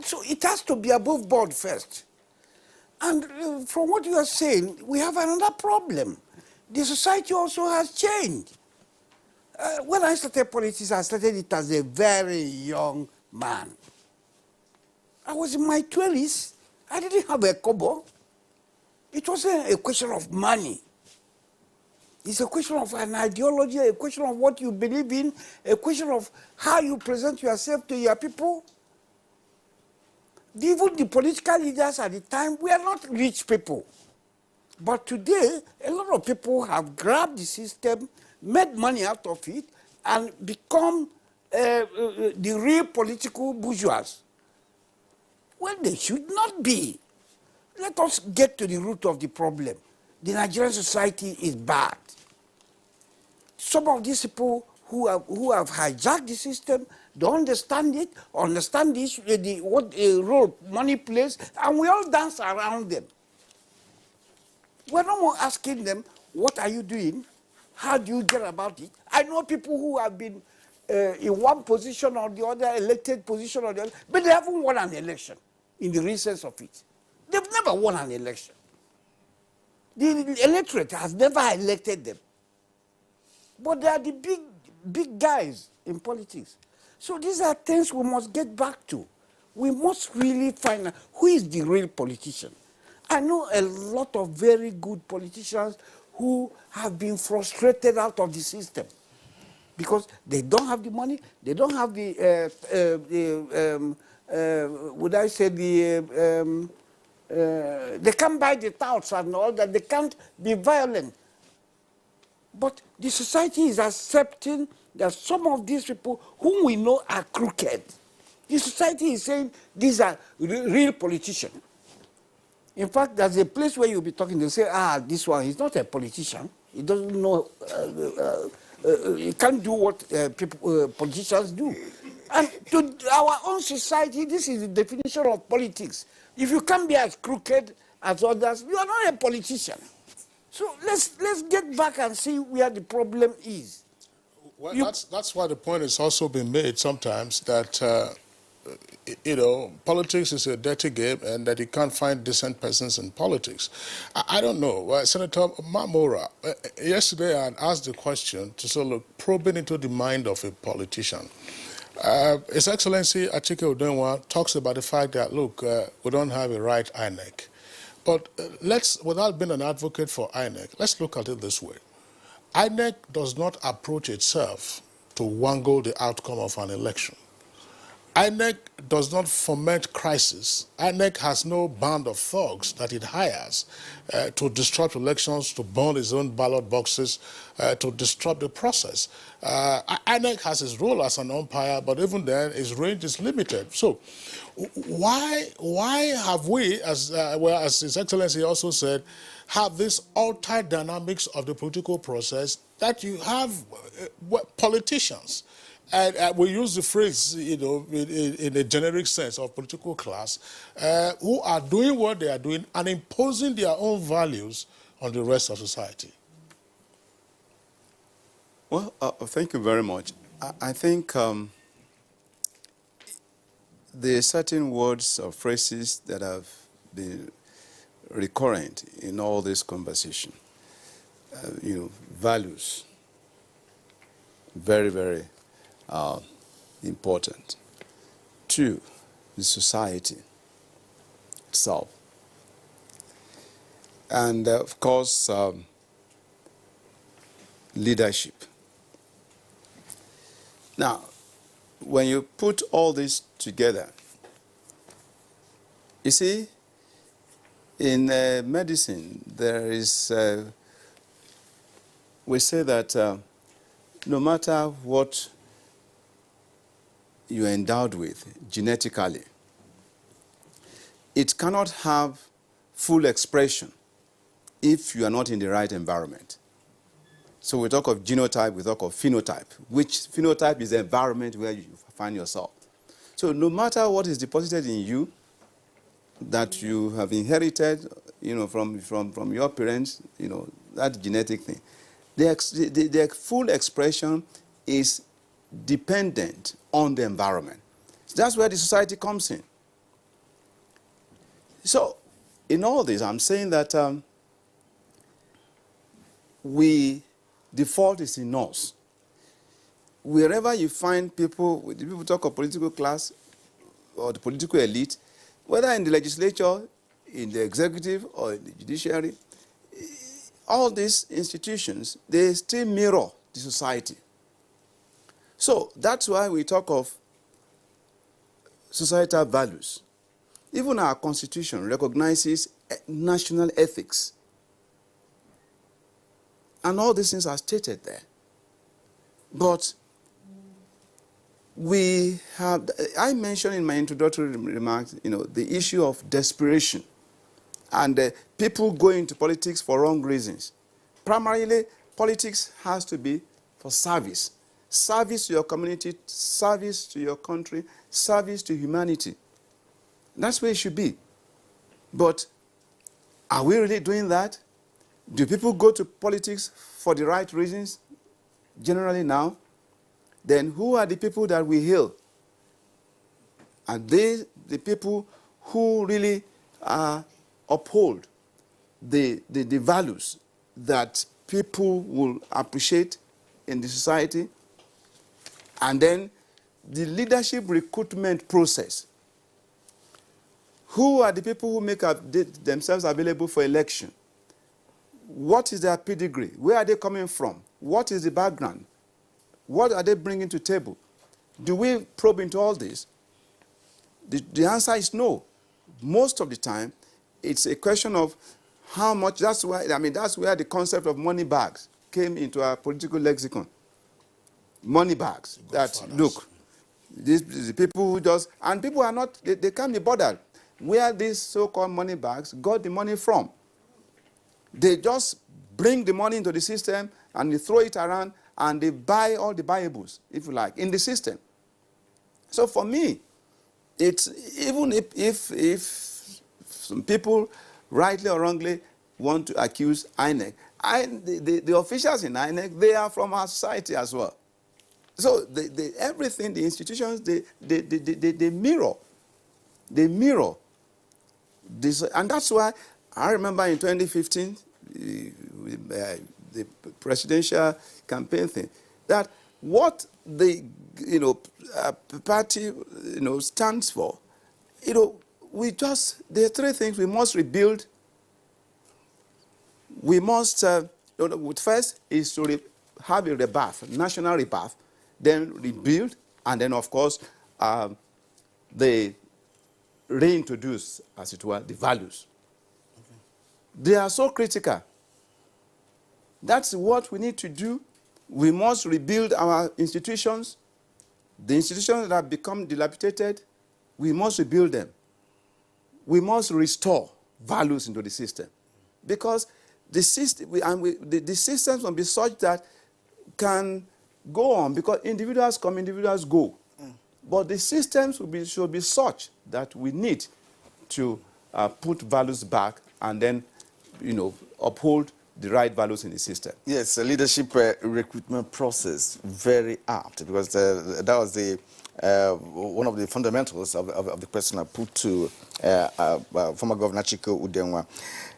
So it has to be above board first. And from what you are saying, we have another problem. The society also has changed. When I started politics, I started it as a very young man. I was in my 20s. I didn't have a kobo. It wasn't a question of money. It's a question of an ideology, a question of what you believe in, a question of how you present yourself to your people. Even the political leaders at the time were not rich people. But today, a lot of people have grabbed the system, made money out of it, and become the real political bourgeois. Well, they should not be. Let us get to the root of the problem. The Nigerian society is bad. Some of these people who have hijacked the system don't understand it, understand this, what role money plays, and we all dance around them. We're no more asking them, what are you doing? How do you get about it? I know people who have been in one position or the other, elected position or the other, but they haven't won an election in the real sense of it. They've never won an election. The electorate has never elected them. But they are the big guys in politics. So these are things we must get back to. We must really find out who is the real politician. I know a lot of very good politicians who have been frustrated out of the system because they don't have the money, they don't have would I say they can't buy the touts and all that, they can't be violent. But the society is accepting that some of these people whom we know are crooked. The society is saying these are real politicians. In fact, there's a place where you'll be talking, they'll say, this one, he's not a politician. He doesn't know, he can't do what politicians do. And to our own society, this is the definition of politics. If you can't be as crooked as others, you are not a politician. So let's get back and see where the problem is. Well, that's why the point has also been made sometimes that, politics is a dirty game and that you can't find decent persons in politics. I don't know. Senator Mamora, yesterday I had asked the question to sort of probing into the mind of a politician. His Excellency Achike Udenwa talks about the fact that, look, we don't have a right INEC. But without being an advocate for INEC, let's look at it this way. INEC does not approach itself to wangle the outcome of an election. INEC does not foment crisis. INEC has no band of thugs that it hires to disrupt elections, to burn its own ballot boxes, to disrupt the process. INEC has its role as an umpire, but even then, its range is limited. So, why have we, as His Excellency also said, have this altered dynamics of the political process that you have politicians? And we use the phrase, in a generic sense of political class, who are doing what they are doing and imposing their own values on the rest of society. Well, thank you very much. I think there are certain words or phrases that have been recurrent in all this conversation. Values, very, very important. 2, the society itself. And of course, leadership. Now, when you put all this together, you see, in medicine, there is, we say that no matter what you're endowed with genetically, it cannot have full expression if you are not in the right environment. So we talk of genotype, we talk of phenotype, which phenotype is the environment where you find yourself. So no matter what is deposited in you that you have inherited, from your parents, that genetic thing, the full expression is dependent on the environment. That's where the society comes in. So, in all this, I'm saying that the fault is in us. Wherever you find people, the people talk of political class or the political elite, whether in the legislature, in the executive, or in the judiciary, all these institutions, they still mirror the society. So that's why we talk of societal values. Even our constitution recognizes national ethics. And all these things are stated there. But I mentioned in my introductory remarks, the issue of desperation and people go into politics for wrong reasons. Primarily, politics has to be for service. Service to your community, service to your country, service to humanity. That's where it should be. But are we really doing that? Do people go to politics for the right reasons? Generally now. Then who are the people that we hail? Are they the people who really uphold the values that people will appreciate in the society? And then the leadership recruitment process. Who are the people who make themselves available for election? What is their pedigree? Where are they coming from? What is the background? What are they bringing to the table? Do we probe into all this? The answer is no. Most of the time, it's a question of how much. That's where the concept of money bags came into our political lexicon. Money bags. Look, the people who just, and people are not, they can't be bothered where these so-called money bags got the money from. They just bring the money into the system and they throw it around and they buy all the buyables, if you like, in the system. So for me, it's even if some people, rightly or wrongly, want to accuse INEC, the officials in INEC, they are from our society as well. So everything, the institutions, they mirror. They mirror this, and that's why I remember in 2015, the presidential campaign thing, that what the party stands for, there are three things we must rebuild. We must first is to have a rebirth, national rebirth, then rebuild, and then of course they reintroduce, as it were, the values. Okay. They are so critical. That's what we need to do. We must rebuild our institutions. The institutions that have become dilapidated, we must rebuild them. We must restore values into the system. Because the systems will be such that can go on, because individuals come, individuals go. But the systems should be such that we need to put values back and then, uphold the right values in the system. Yes, a leadership recruitment process, very apt, because that was one of the fundamentals of the question I put to former Governor Chiko Udenwa.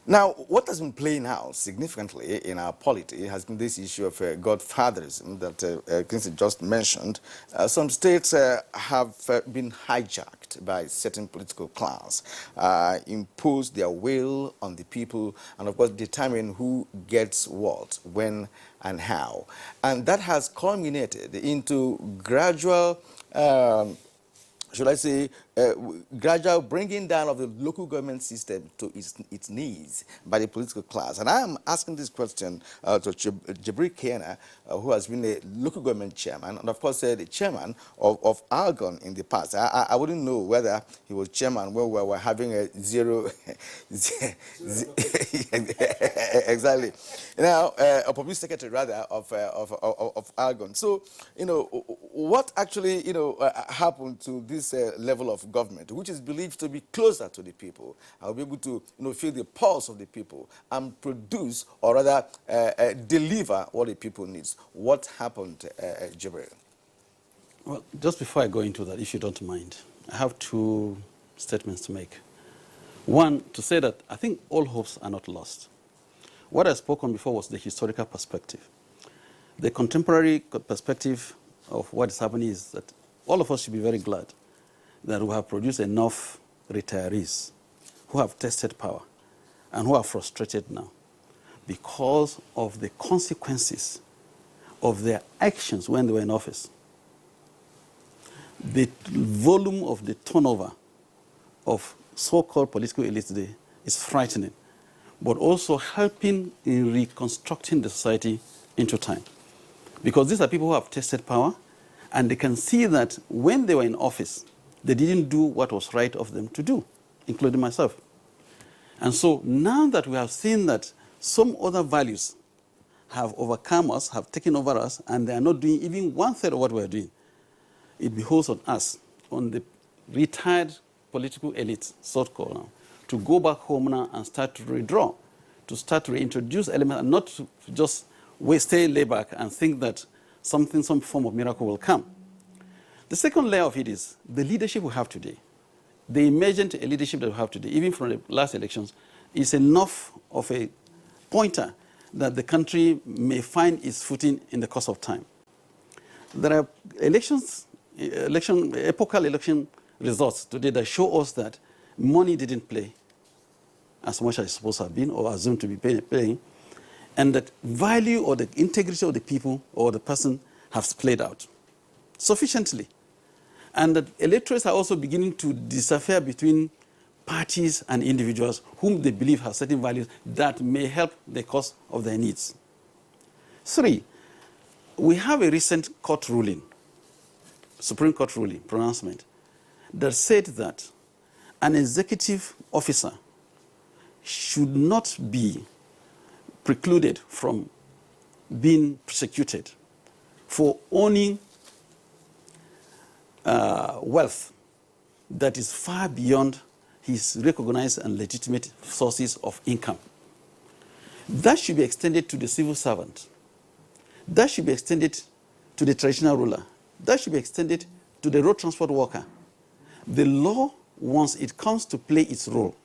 Now, what has been playing out significantly in our polity has been this issue of godfatherism that Kingsley just mentioned. Some states have been hijacked by certain political class, impose their will on the people, and of course determine who gets what, when, and how. And that has culminated into gradual should I say, gradual bringing down of the local government system to its knees by the political class. And I am asking this question to Jibri Kena, who has been a local government chairman, and of course the chairman of Argon in the past. I wouldn't know whether he was chairman when we were having a zero, exactly. Now, a public secretary rather of Argon. So, what actually, happened to this this level of government, which is believed to be closer to the people, I'll be able to feel the pulse of the people and produce, or rather deliver what the people needs. What happened, Jibril? Well, just before I go into that, if you don't mind, I have two statements to make. One, to say that I think all hopes are not lost. What I spoke on before was the historical perspective. The contemporary perspective of what is happening is that all of us should be very glad that we have produced enough retirees who have tested power and who are frustrated now because of the consequences of their actions when they were in office. The volume of the turnover of so-called political elites today is frightening, but also helping in reconstructing the society into time. Because these are people who have tasted power, and they can see that when they were in office, they didn't do what was right of them to do, including myself. And so now that we have seen that some other values have overcome us, have taken over us, and they are not doing even one-third of what we are doing, it behoves on us, on the retired political elites, so-called now, to go back home now and start to redraw, to start to reintroduce elements, and not to just stay lay back and think that some form of miracle will come. The second layer of it is the leadership we have today. The emergent leadership that we have today, even from the last elections, is enough of a pointer that the country may find its footing in the course of time. There are epochal election results today that show us that money didn't play as much as it's supposed to have been or assumed to be playing, and that value or the integrity of the people or the person has played out sufficiently. And that electorates are also beginning to disappear between parties and individuals whom they believe have certain values that may help the cause of their needs. 3, we have a recent court ruling, Supreme Court ruling, pronouncement, that said that an executive officer should not be precluded from being prosecuted for owning wealth that is far beyond his recognized and legitimate sources of income. That should be extended to the civil servant. That should be extended to the traditional ruler. That should be extended to the road transport worker. The law, once it comes to play its role,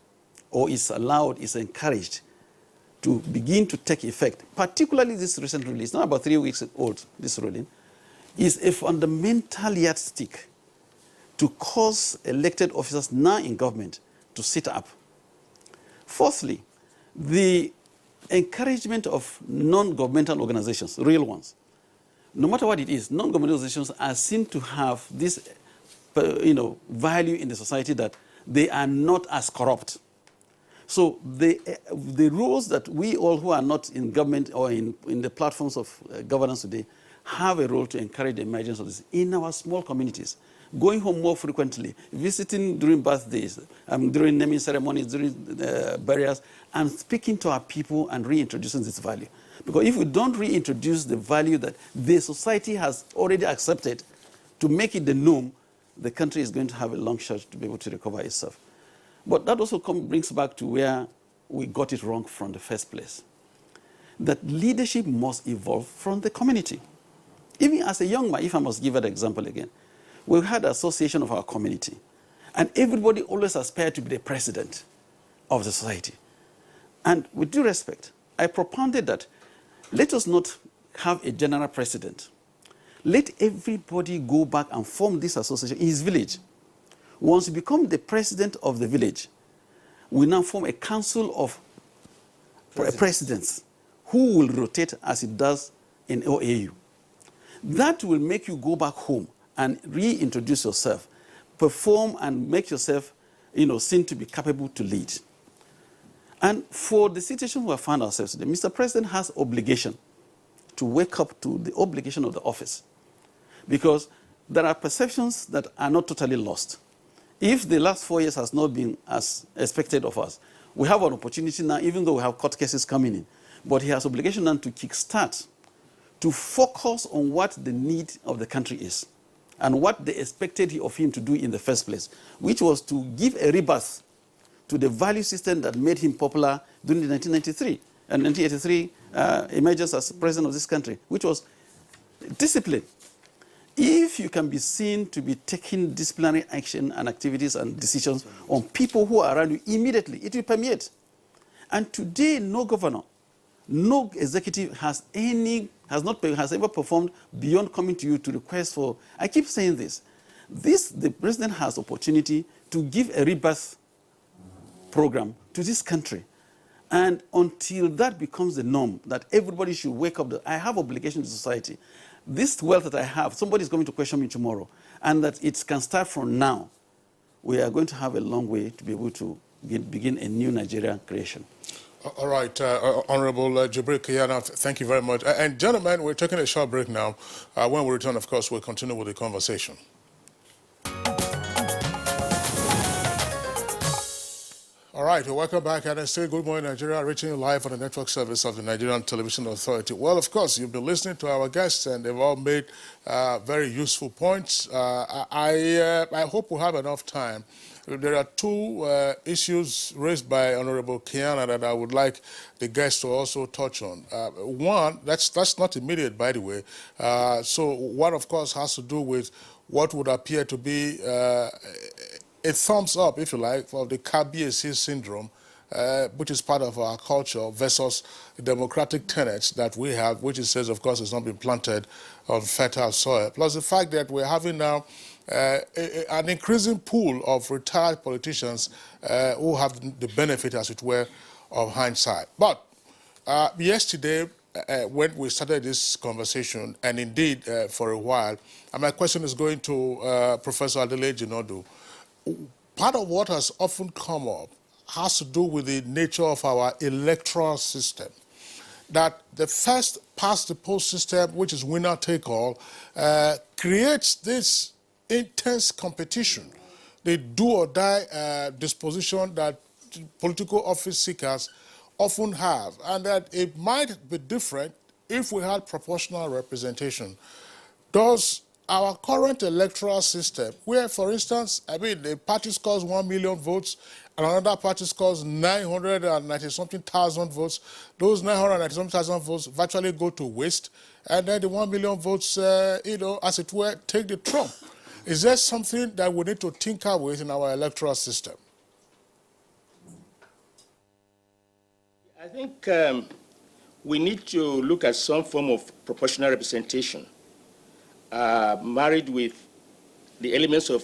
or is allowed, is encouraged to begin to take effect, particularly this recent ruling, it's not about 3 weeks old, this ruling, is a fundamental yardstick to cause elected officers now in government to sit up. Fourthly, the encouragement of non-governmental organizations, real ones. No matter what it is, non-governmental organizations are seen to have this value in the society that they are not as corrupt. So the rules that we all who are not in government or in the platforms of governance today have a role to encourage the emergence of this in our small communities. Going home more frequently, visiting during birthdays, during naming ceremonies, during burials, and speaking to our people and reintroducing this value. Because if we don't reintroduce the value that the society has already accepted to make it the norm, the country is going to have a long shot to be able to recover itself. But that also brings back to where we got it wrong from the first place. That leadership must evolve from the community. Even as a young man, if I must give an example again, we had an association of our community, and everybody always aspired to be the president of the society. And with due respect, I propounded that let us not have a general president. Let everybody go back and form this association in his village. Once you become the president of the village, we now form a council of presidents who will rotate as it does in OAU. That will make you go back home and reintroduce yourself, perform and make yourself seen to be capable to lead. And for the situation we have found ourselves today, Mr. President has obligation to wake up to the obligation of the office, because there are perceptions that are not totally lost. If the last 4 years has not been as expected of us, we have an opportunity now, even though we have court cases coming in, but he has obligation now to kickstart, to focus on what the need of the country is. and what they expected of him to do in the first place, which was to give a rebirth to the value system that made him popular during the 1993 and 1983 emerges as president of this country, which was discipline. If you can be seen to be taking disciplinary action and activities and decisions on people who are around you immediately, it will permeate. And today, no governor, no executive has ever performed beyond coming to you to request for. I keep saying this. The president has opportunity to give a rebirth program to this country. And until that becomes the norm, that everybody should wake up, I have obligation to society. This wealth that I have, somebody is going to question me tomorrow, and that it can start from now. We are going to have a long way to be able to begin a new Nigerian creation. All right, Honorable Jibril Kiyana, thank you very much. And gentlemen, we're taking a short break now. When we return, of course, we'll continue with the conversation. All right, welcome back, and I say Good Morning Nigeria, reaching you live on the network service of the Nigerian Television Authority. Well, of course, you've been listening to our guests, and they've all made very useful points. I hope we'll have enough time. There are two issues raised by Honorable Kiana that I would like the guests to also touch on. One, that's not immediate, by the way. So one, of course, has to do with what would appear to be a thumbs up, if you like, for the KBAC syndrome, which is part of our culture, versus the democratic tenets that we have, which it says, of course, has not been planted on fertile soil. Plus the fact that we're having now an increasing pool of retired politicians who have the benefit, as it were, of hindsight. But yesterday, when we started this conversation, and indeed for a while, and my question is going to Professor Adele Jinodu. Part of what has often come up has to do with the nature of our electoral system. That the first past the post system, which is winner take all, creates this intense competition, the do or die disposition that political office seekers often have, and that it might be different if we had proportional representation. Does our current electoral system, where, for instance, the party scores 1 million votes and another party scores 990-something thousand votes, those 990-something thousand votes virtually go to waste, and then the 1 million votes, as it were, take the trump. Is there something that we need to tinker with in our electoral system? I think we need to look at some form of proportional representation. Married with the elements of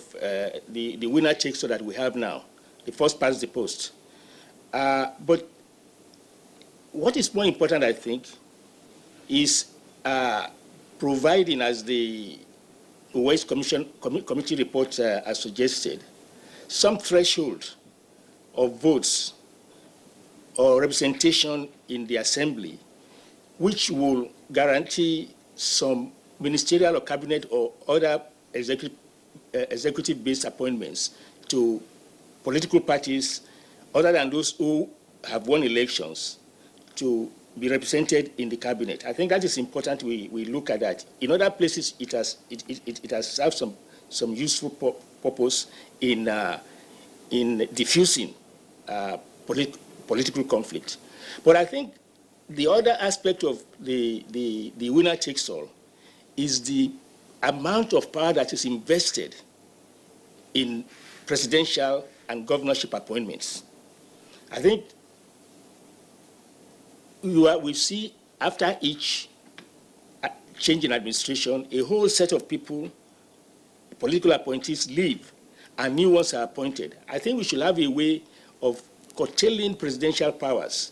the winner takes all that we have now, the first past the post. But what is more important, I think, is providing, as the Waste Committee report has suggested, some threshold of votes or representation in the assembly, which will guarantee some ministerial or cabinet or other executive-based appointments to political parties other than those who have won elections to be represented in the cabinet. I think that is important we look at that. In other places, it has served some useful purpose in diffusing political conflict. But I think the other aspect of the winner takes all is the amount of power that is invested in presidential and governorship appointments. I think we see after each change in administration, a whole set of people, political appointees leave and new ones are appointed. I think we should have a way of curtailing presidential powers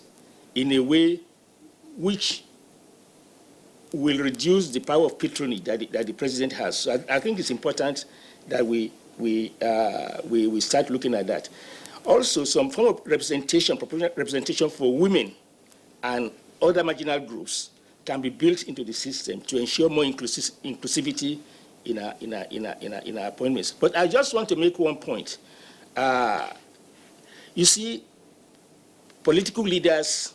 in a way which will reduce the power of patronage that the president has. So I think it's important that we start looking at that. Also, some form of representation, proportional representation for women and other marginal groups can be built into the system to ensure more inclusivity in our appointments. But I just want to make one point. You see, political leaders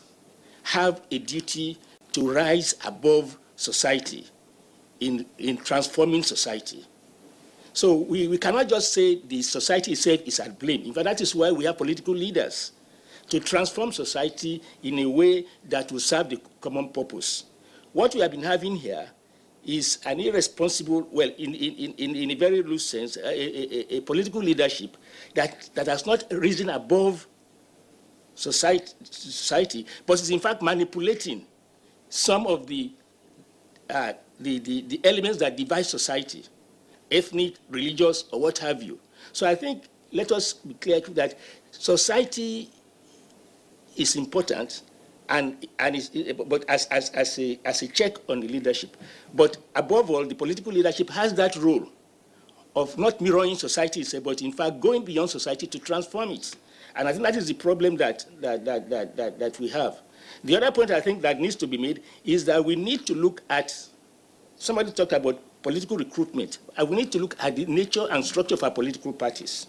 have a duty to rise above society in transforming society. So we cannot just say the society itself is at blame. In fact, that is why we have political leaders to transform society in a way that will serve the common purpose. What we have been having here is an irresponsible, well, in a very loose sense, a political leadership that has not risen above society, but is in fact manipulating some of the elements that divide society, ethnic, religious, or what have you. So I think let us be clear that society is important, but as a check on the leadership. But above all, the political leadership has that role of not mirroring society itself, but in fact going beyond society to transform it. And I think that is the problem that we have. The other point I think that needs to be made is that we need to look at, somebody talked about political recruitment, and we need to look at the nature and structure of our political parties.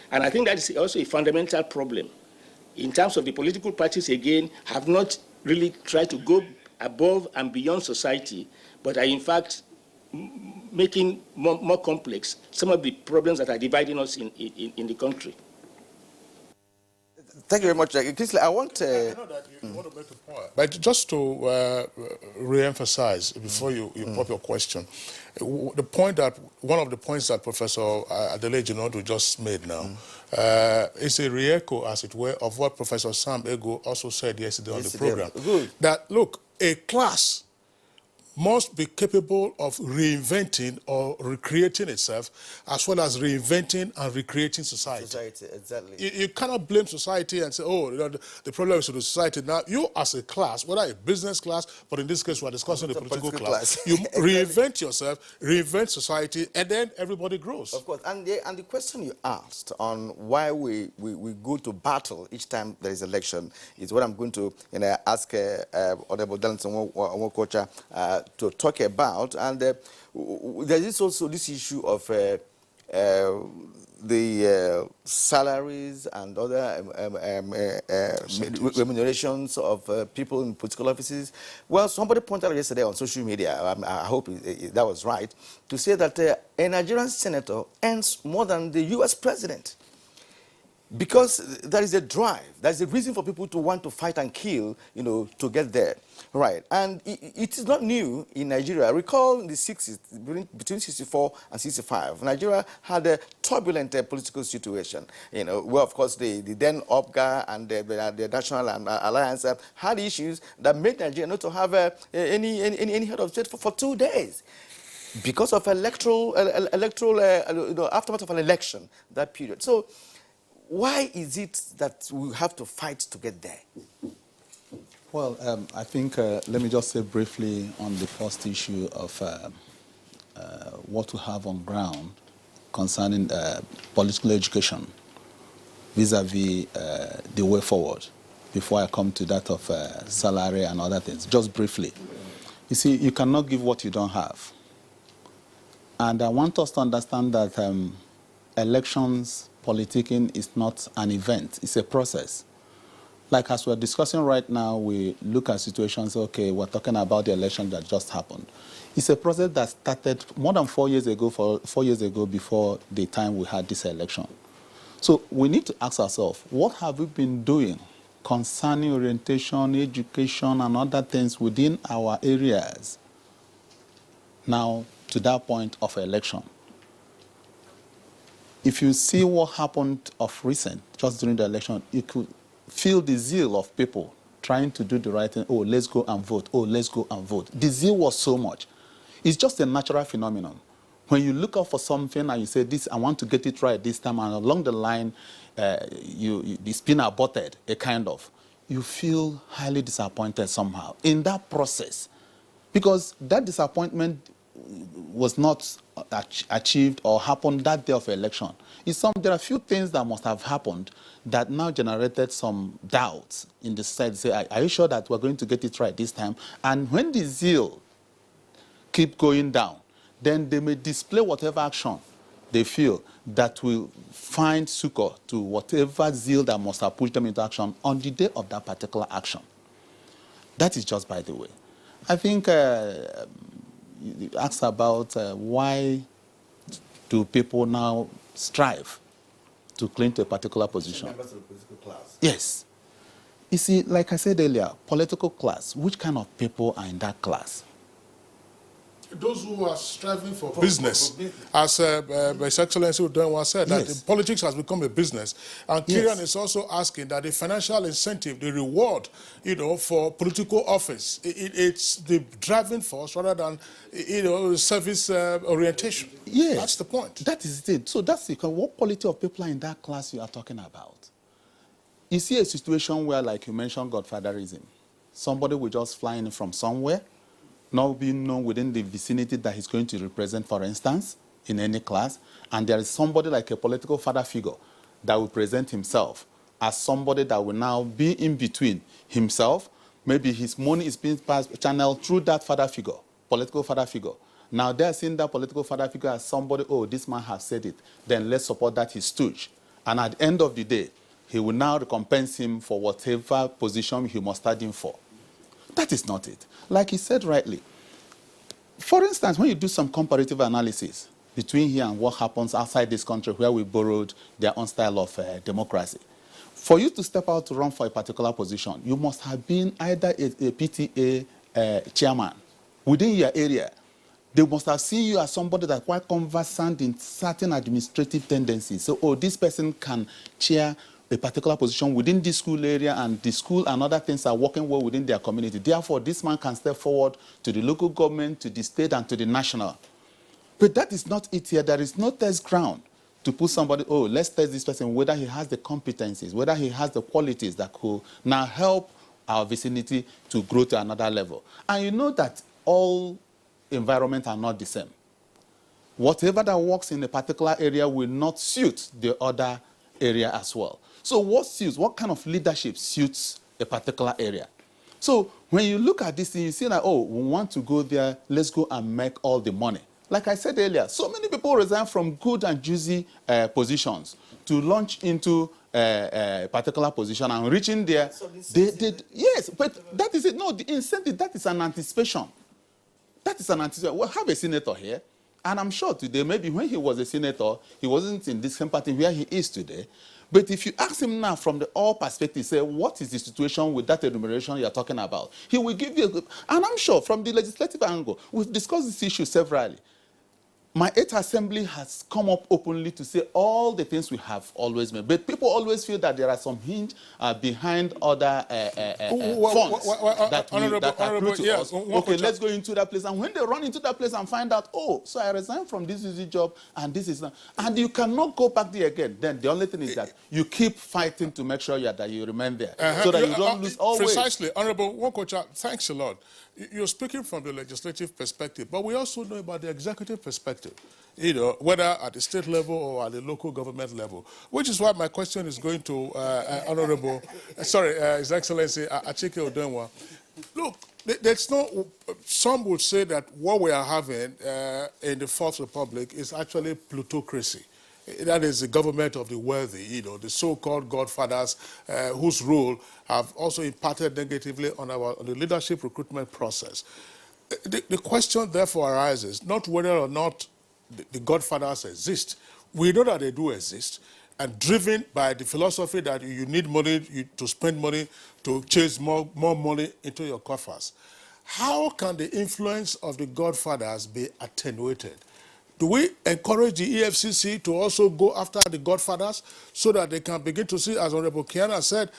And I think that is also a fundamental problem. In terms of the political parties, again, have not really tried to go above and beyond society, but are in fact making more complex some of the problems that are dividing us in the country. Thank you very much. Kingsley, I want I know that you want to make a point. But just to re-emphasize before you pop your question, the point that, one of the points that Professor Adele Jinodu just made now is a re-echo, as it were, of what Professor Sam Ego also said yesterday on the program. Good. That, look, a class must be capable of reinventing or recreating itself, as well as reinventing and recreating society. Exactly. You cannot blame society and say, oh, the problem is with the society. Now, you as a class, whether a business class, but in this case, we're discussing the political class, you reinvent yourself, reinvent society, and then everybody grows. Of course. And the question you asked on why we go to battle each time there is election is what I'm going to ask Honorable Darlington Nwokocha to talk about. And there is also this issue of the salaries and other remunerations of people in political offices. Well, somebody pointed out yesterday on social media, I hope that was right, to say that a Nigerian senator earns more than the U.S. president. Because there is a drive, there's a reason for people to want to fight and kill, to get there. Right, and it is not new in Nigeria. I recall in the 60s, between 64 and 65, Nigeria had a turbulent political situation, where, of course, the then OPGA and the National Alliance had issues that made Nigeria not to have any head of state for 2 days. Because of electoral aftermath of an election, that period. So, why is it that we have to fight to get there? Well, I think, let me just say briefly on the first issue of what we have on ground concerning political education vis-a-vis the way forward, before I come to that of salary and other things. Just briefly. You see, you cannot give what you don't have. And I want us to understand that elections, politicking is not an event, it's a process. Like as we're discussing right now, we look at situations, okay, we're talking about the election that just happened. It's a process that started more than 4 years ago, 4 years ago before the time we had this election. So we need to ask ourselves, what have we been doing concerning orientation, education, and other things within our areas now to that point of election? If you see what happened of recent, just during the election, you could feel the zeal of people trying to do the right thing. Oh, let's go and vote. Oh, let's go and vote. The zeal was so much. It's just a natural phenomenon. When you look out for something and you say, "This, I want to get it right this time," and along the line, it's been aborted, you feel highly disappointed somehow in that process. Because that disappointment was not achieved or happened that day of election. There are a few things that must have happened that now generated some doubts in the society. Say, are you sure that we're going to get it right this time? And when the zeal keep going down, then they may display whatever action they feel that will find succor to whatever zeal that must have pushed them into action on the day of that particular action. That is just by the way. I think you asked about why do people now strive to cling to a particular position? Members of the political class. Yes. You see, like I said earlier, political class, which kind of people are in that class? Those who are striving for business, as His Excellency Udenwa said, that the politics has become a business. And Kirian is also asking that the financial incentive, the reward, for political office, it's the driving force rather than, service orientation. Yes. That's the point. That is it. So that's it. What quality of people are in that class you are talking about? You see a situation where, like you mentioned, godfatherism. Somebody will just fly in from somewhere, not being known within the vicinity that he's going to represent, for instance, in any class, and there is somebody like a political father figure that will present himself as somebody that will now be in between himself. Maybe his money is being channeled through that father figure, political father figure. Now they're seeing that political father figure as somebody, oh, this man has said it, then let's support that his stooge. And at the end of the day, he will now recompense him for whatever position he must stand in for. That is not it. Like he said rightly, for instance, when you do some comparative analysis between here and what happens outside this country where we borrowed their own style of democracy, for you to step out to run for a particular position, you must have been either a PTA chairman within your area. They must have seen you as somebody that's quite conversant in certain administrative tendencies. So, oh, this person can chair a particular position within the school area, and the school and other things are working well within their community. Therefore, this man can step forward to the local government, to the state, and to the national. But that is not it here. There is no test ground to put somebody, oh, let's test this person, whether he has the competencies, whether he has the qualities that could now help our vicinity to grow to another level. And you know that all environments are not the same. Whatever that works in a particular area will not suit the other area as well. So what kind of leadership suits a particular area? So when you look at this thing, you see that, oh, we want to go there, let's go and make all the money. Like I said earlier, so many people resign from good and juicy positions to launch into a particular position, and reaching there, yes, but that is it. No, the incentive, that is an anticipation. That is an anticipation. We'll have a senator here, and I'm sure today, maybe when he was a senator, he wasn't in this same party where he is today. But if you ask him now from the all perspective, say, what is the situation with that enumeration you're talking about? He will give you and I'm sure from the legislative angle, we've discussed this issue severally. My 8th Assembly has come up openly to say all the things we have always made. But people always feel that there are some hinge behind other funds that accrue to us. Okay, let's go into that place. And when they run into that place and find out, oh, so I resigned from this easy job and this is not, and you cannot go back there again, then the only thing is that you keep fighting to make sure that you remain there so that you don't lose always. Precisely. Honorable Nwokocha, thanks a lot. You're speaking from the legislative perspective, but we also know about the executive perspective, whether at the state level or at the local government level, which is why my question is going to His Excellency Achike Udenwa. Look, there's no, some would say that what we are having in the Fourth Republic is actually plutocracy. That is the government of the wealthy, the so-called godfathers whose rule have also impacted negatively on the leadership recruitment process. The question therefore arises not whether or not the godfathers exist. We know that they do exist, and driven by the philosophy that you need money to spend money to chase more money into your coffers. How can the influence of the godfathers be attenuated? Do we encourage the EFCC to also go after the godfathers so that they can begin to see, as Honorable Kiana said,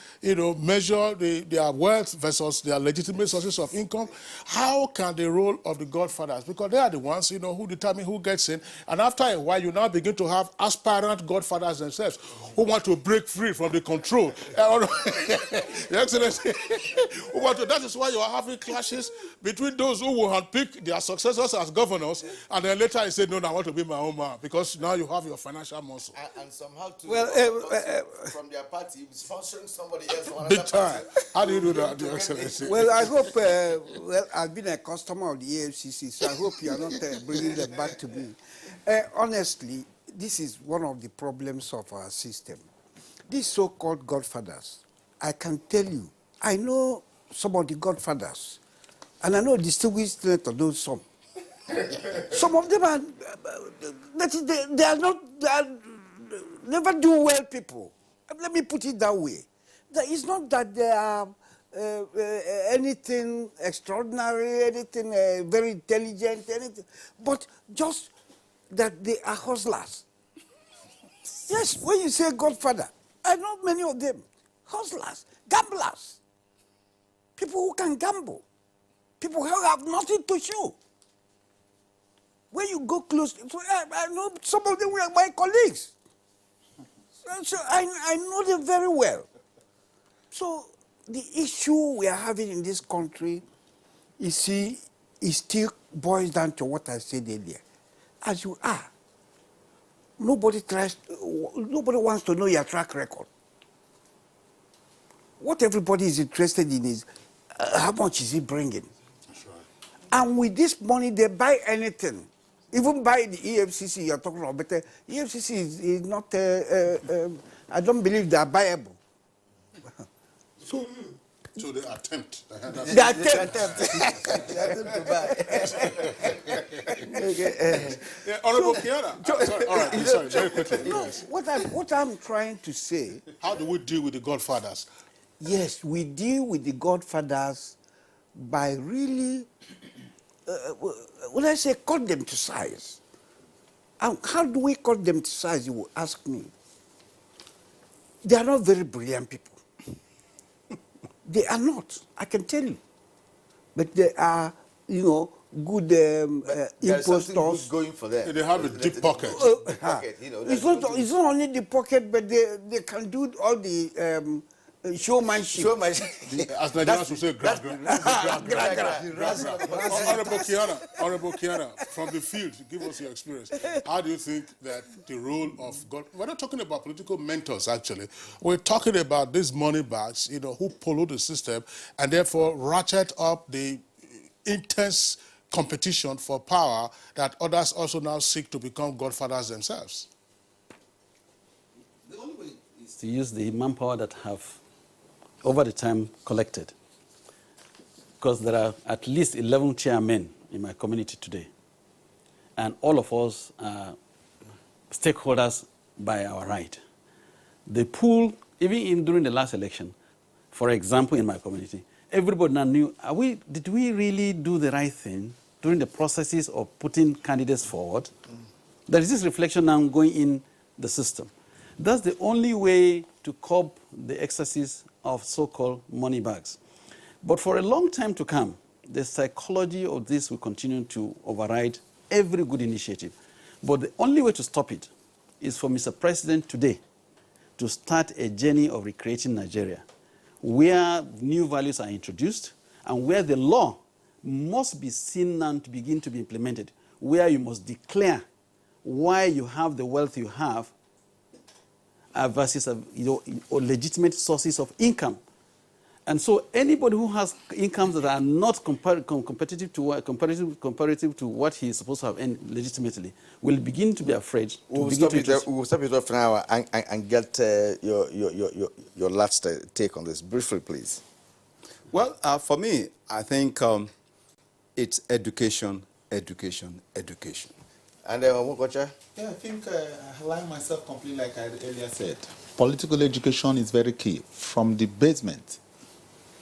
measure their wealth versus their legitimate sources of income? How can the role of the godfathers, because they are the ones, who determine who gets in, and after a while, you now begin to have aspirant godfathers themselves who want to break free from the control. Your Excellency, that is why you are having clashes between those who will handpick their successors as governors, and then later you say, no, I want to be my own man, because now you have your financial muscle. And somehow, too, from their party, sponsoring somebody else. Big time. How do you do that, Your Excellency? Well, I hope, I've been a customer of the AFCC, so I hope you are not bringing them back to me. Honestly, this is one of the problems of our system. These so-called godfathers, I can tell you, I know some of the godfathers, and I know distinguished senator knows some. Some of them are, they are not, they are never do well people. Let me put it that way. It's not that they are anything extraordinary, anything very intelligent, anything, but just that they are hustlers. Yes, when you say Godfather, I know many of them. Hustlers, gamblers, people who can gamble, people who have nothing to show. When you go close, so I know some of them were my colleagues. So I know them very well. So the issue we are having in this country, you see, it still boils down to what I said earlier. As you are, nobody wants to know your track record. What everybody is interested in is how much is he bringing? That's right. And with this money, they buy anything. Even buy the EFCC you're talking about. But the EFCC is not, I don't believe they are buyable. So they attempt. They attempt to buy. Yeah, Honorable Kiana. Sorry, all right, sorry, very quickly. No, what I'm trying to say. How do we deal with the Godfathers? Yes, we deal with the Godfathers by really, when I say cut them to size. And how do we cut them to size, you will ask me. They are not very brilliant people. They are not, I can tell you. But they are, you know, good impostors. Going for them. They have a deep pocket. It's not only the pocket, but they can do all the showmanship. As Nigerians would say, Honorable Kiana, from the field, give us your experience. How do you think that the role of God, we're not talking about political mentors, actually. We're talking about these money bags, you know, who pollute the system and therefore ratchet up the intense competition for power that others also now seek to become godfathers themselves. The only way is to use the manpower that have over the time collected, because there are at least 11 chairmen in my community today, and all of us are stakeholders by our right. The pool, even during the last election, for example, in my community, everybody now knew, did we really do the right thing during the processes of putting candidates forward? There is this reflection now going in the system. That's the only way to curb the excesses of so-called money bags. But for a long time to come, the psychology of this will continue to override every good initiative. But the only way to stop it is for Mr. President today to start a journey of recreating Nigeria, where new values are introduced and where the law must be seen now to begin to be implemented, where you must declare why you have the wealth you have versus legitimate sources of income. And so anybody who has incomes that are not comparative to what he is supposed to have earned legitimately will begin to be afraid. We'll stop it off now and get your last take on this. Briefly, please. Well, for me, I think it's education. And Wokocha? Yeah, I think I align myself completely like I earlier said. Political education is very key, from the basement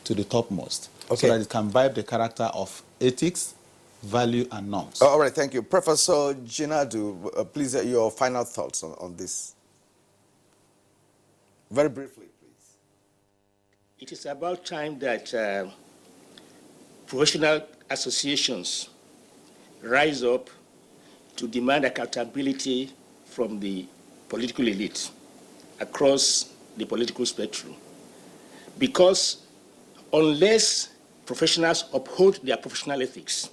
to the topmost, so that it can vibe the character of ethics, value, and norms. All right, thank you. Professor Jinadu, please, your final thoughts on this. Very briefly, please. It is about time that professional associations rise up to demand accountability from the political elite across the political spectrum. Because unless professionals uphold their professional ethics,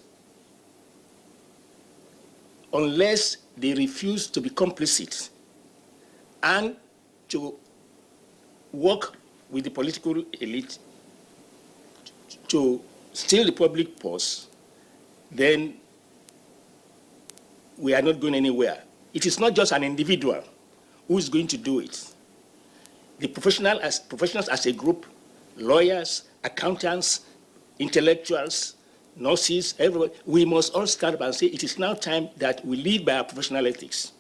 unless they refuse to be complicit and to work with the political elite to steal the public purse, then we are not going anywhere. It is not just an individual who is going to do it. The professionals as a group, lawyers, accountants, intellectuals, nurses, everybody, we must all stand up and say it is now time that we lead by our professional ethics.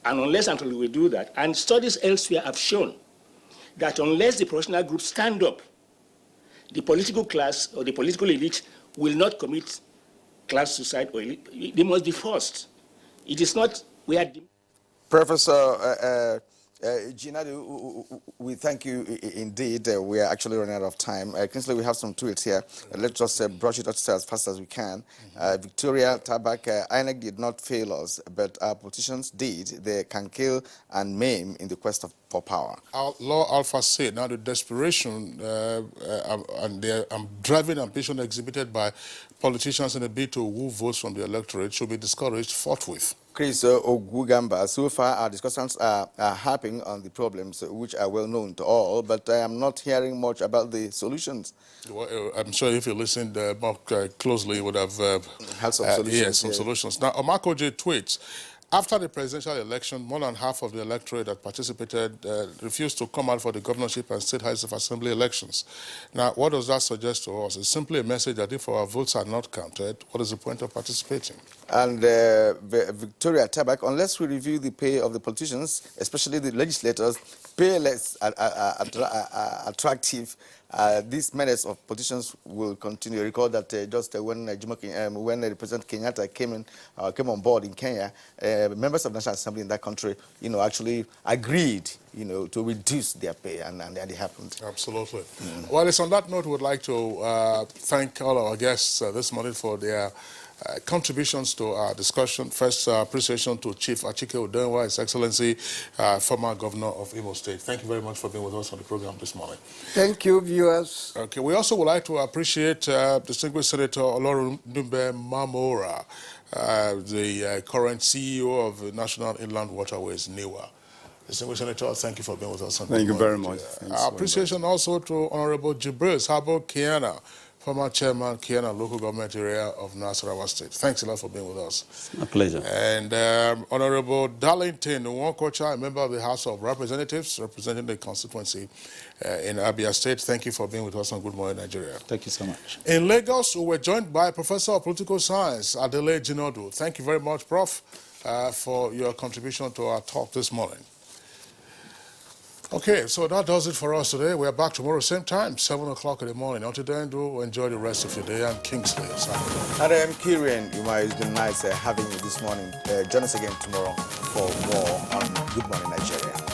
And unless until we do that, and studies elsewhere have shown that unless the professional groups stand up, the political class or the political elite will not commit class suicide or elite. They must be forced. It is not, we are... Professor Jinadu, we thank you indeed. We are actually running out of time. Kingsley, we have some tweets here. Let's just brush it out as fast as we can. Victoria Tabak, INEC did not fail us, but our politicians did. They can kill and maim in the quest for power. Law Alpha said, now the desperation and the driving ambition exhibited by politicians in a bid to woo votes from the electorate should be discouraged forthwith. Chris Ogugamba, so far our discussions are harping on the problems which are well known to all, but I am not hearing much about the solutions. Well, I'm sure if you listened more closely, you would have had some solutions. Yes, some solutions. Now, Omako J tweets, after the presidential election, more than half of the electorate that participated refused to come out for the governorship and state house of assembly elections. Now, what does that suggest to us? It's simply a message that if our votes are not counted, what is the point of participating? And Victoria Tabak, unless we review the pay of the politicians, especially the legislators, pay less attractive, these menace of politicians will continue. Recall that just when President Kenyatta came on board in Kenya, members of the National Assembly in that country, actually agreed, to reduce their pay, and it happened. Absolutely. Well, it's on that note we'd like to thank all our guests this morning for their contributions to our discussion. First, appreciation to Chief Achike Udenwa, His Excellency, former Governor of Imo State. Thank you very much for being with us on the program this morning. Thank you, viewers. Okay, we also would like to appreciate distinguished Senator Olorunmbe Mamora, the current CEO of the National Inland Waterways, NIWA. Distinguished Senator, thank you for being with us on the program. Thank you very much. Appreciation also to Honorable Jibril Sabo Kiana, former chairman, Kiana local government area of Nasarawa State. Thanks a lot for being with us. It's my pleasure. And Honorable Darlington Nwankocha, a member of the House of Representatives representing the constituency in Abia State. Thank you for being with us on Good Morning Nigeria. Thank you so much. In Lagos, we were joined by Professor of Political Science, Adele Jinodu. Thank you very much, Prof, for your contribution to our talk this morning. Okay, so that does it for us today. We're back tomorrow, same time, 7 o'clock in the morning. Until then, do enjoy the rest of your day. I'm Kingsley. And I am Kirian. It's been nice having you this morning. Join us again tomorrow for more on Good Morning Nigeria.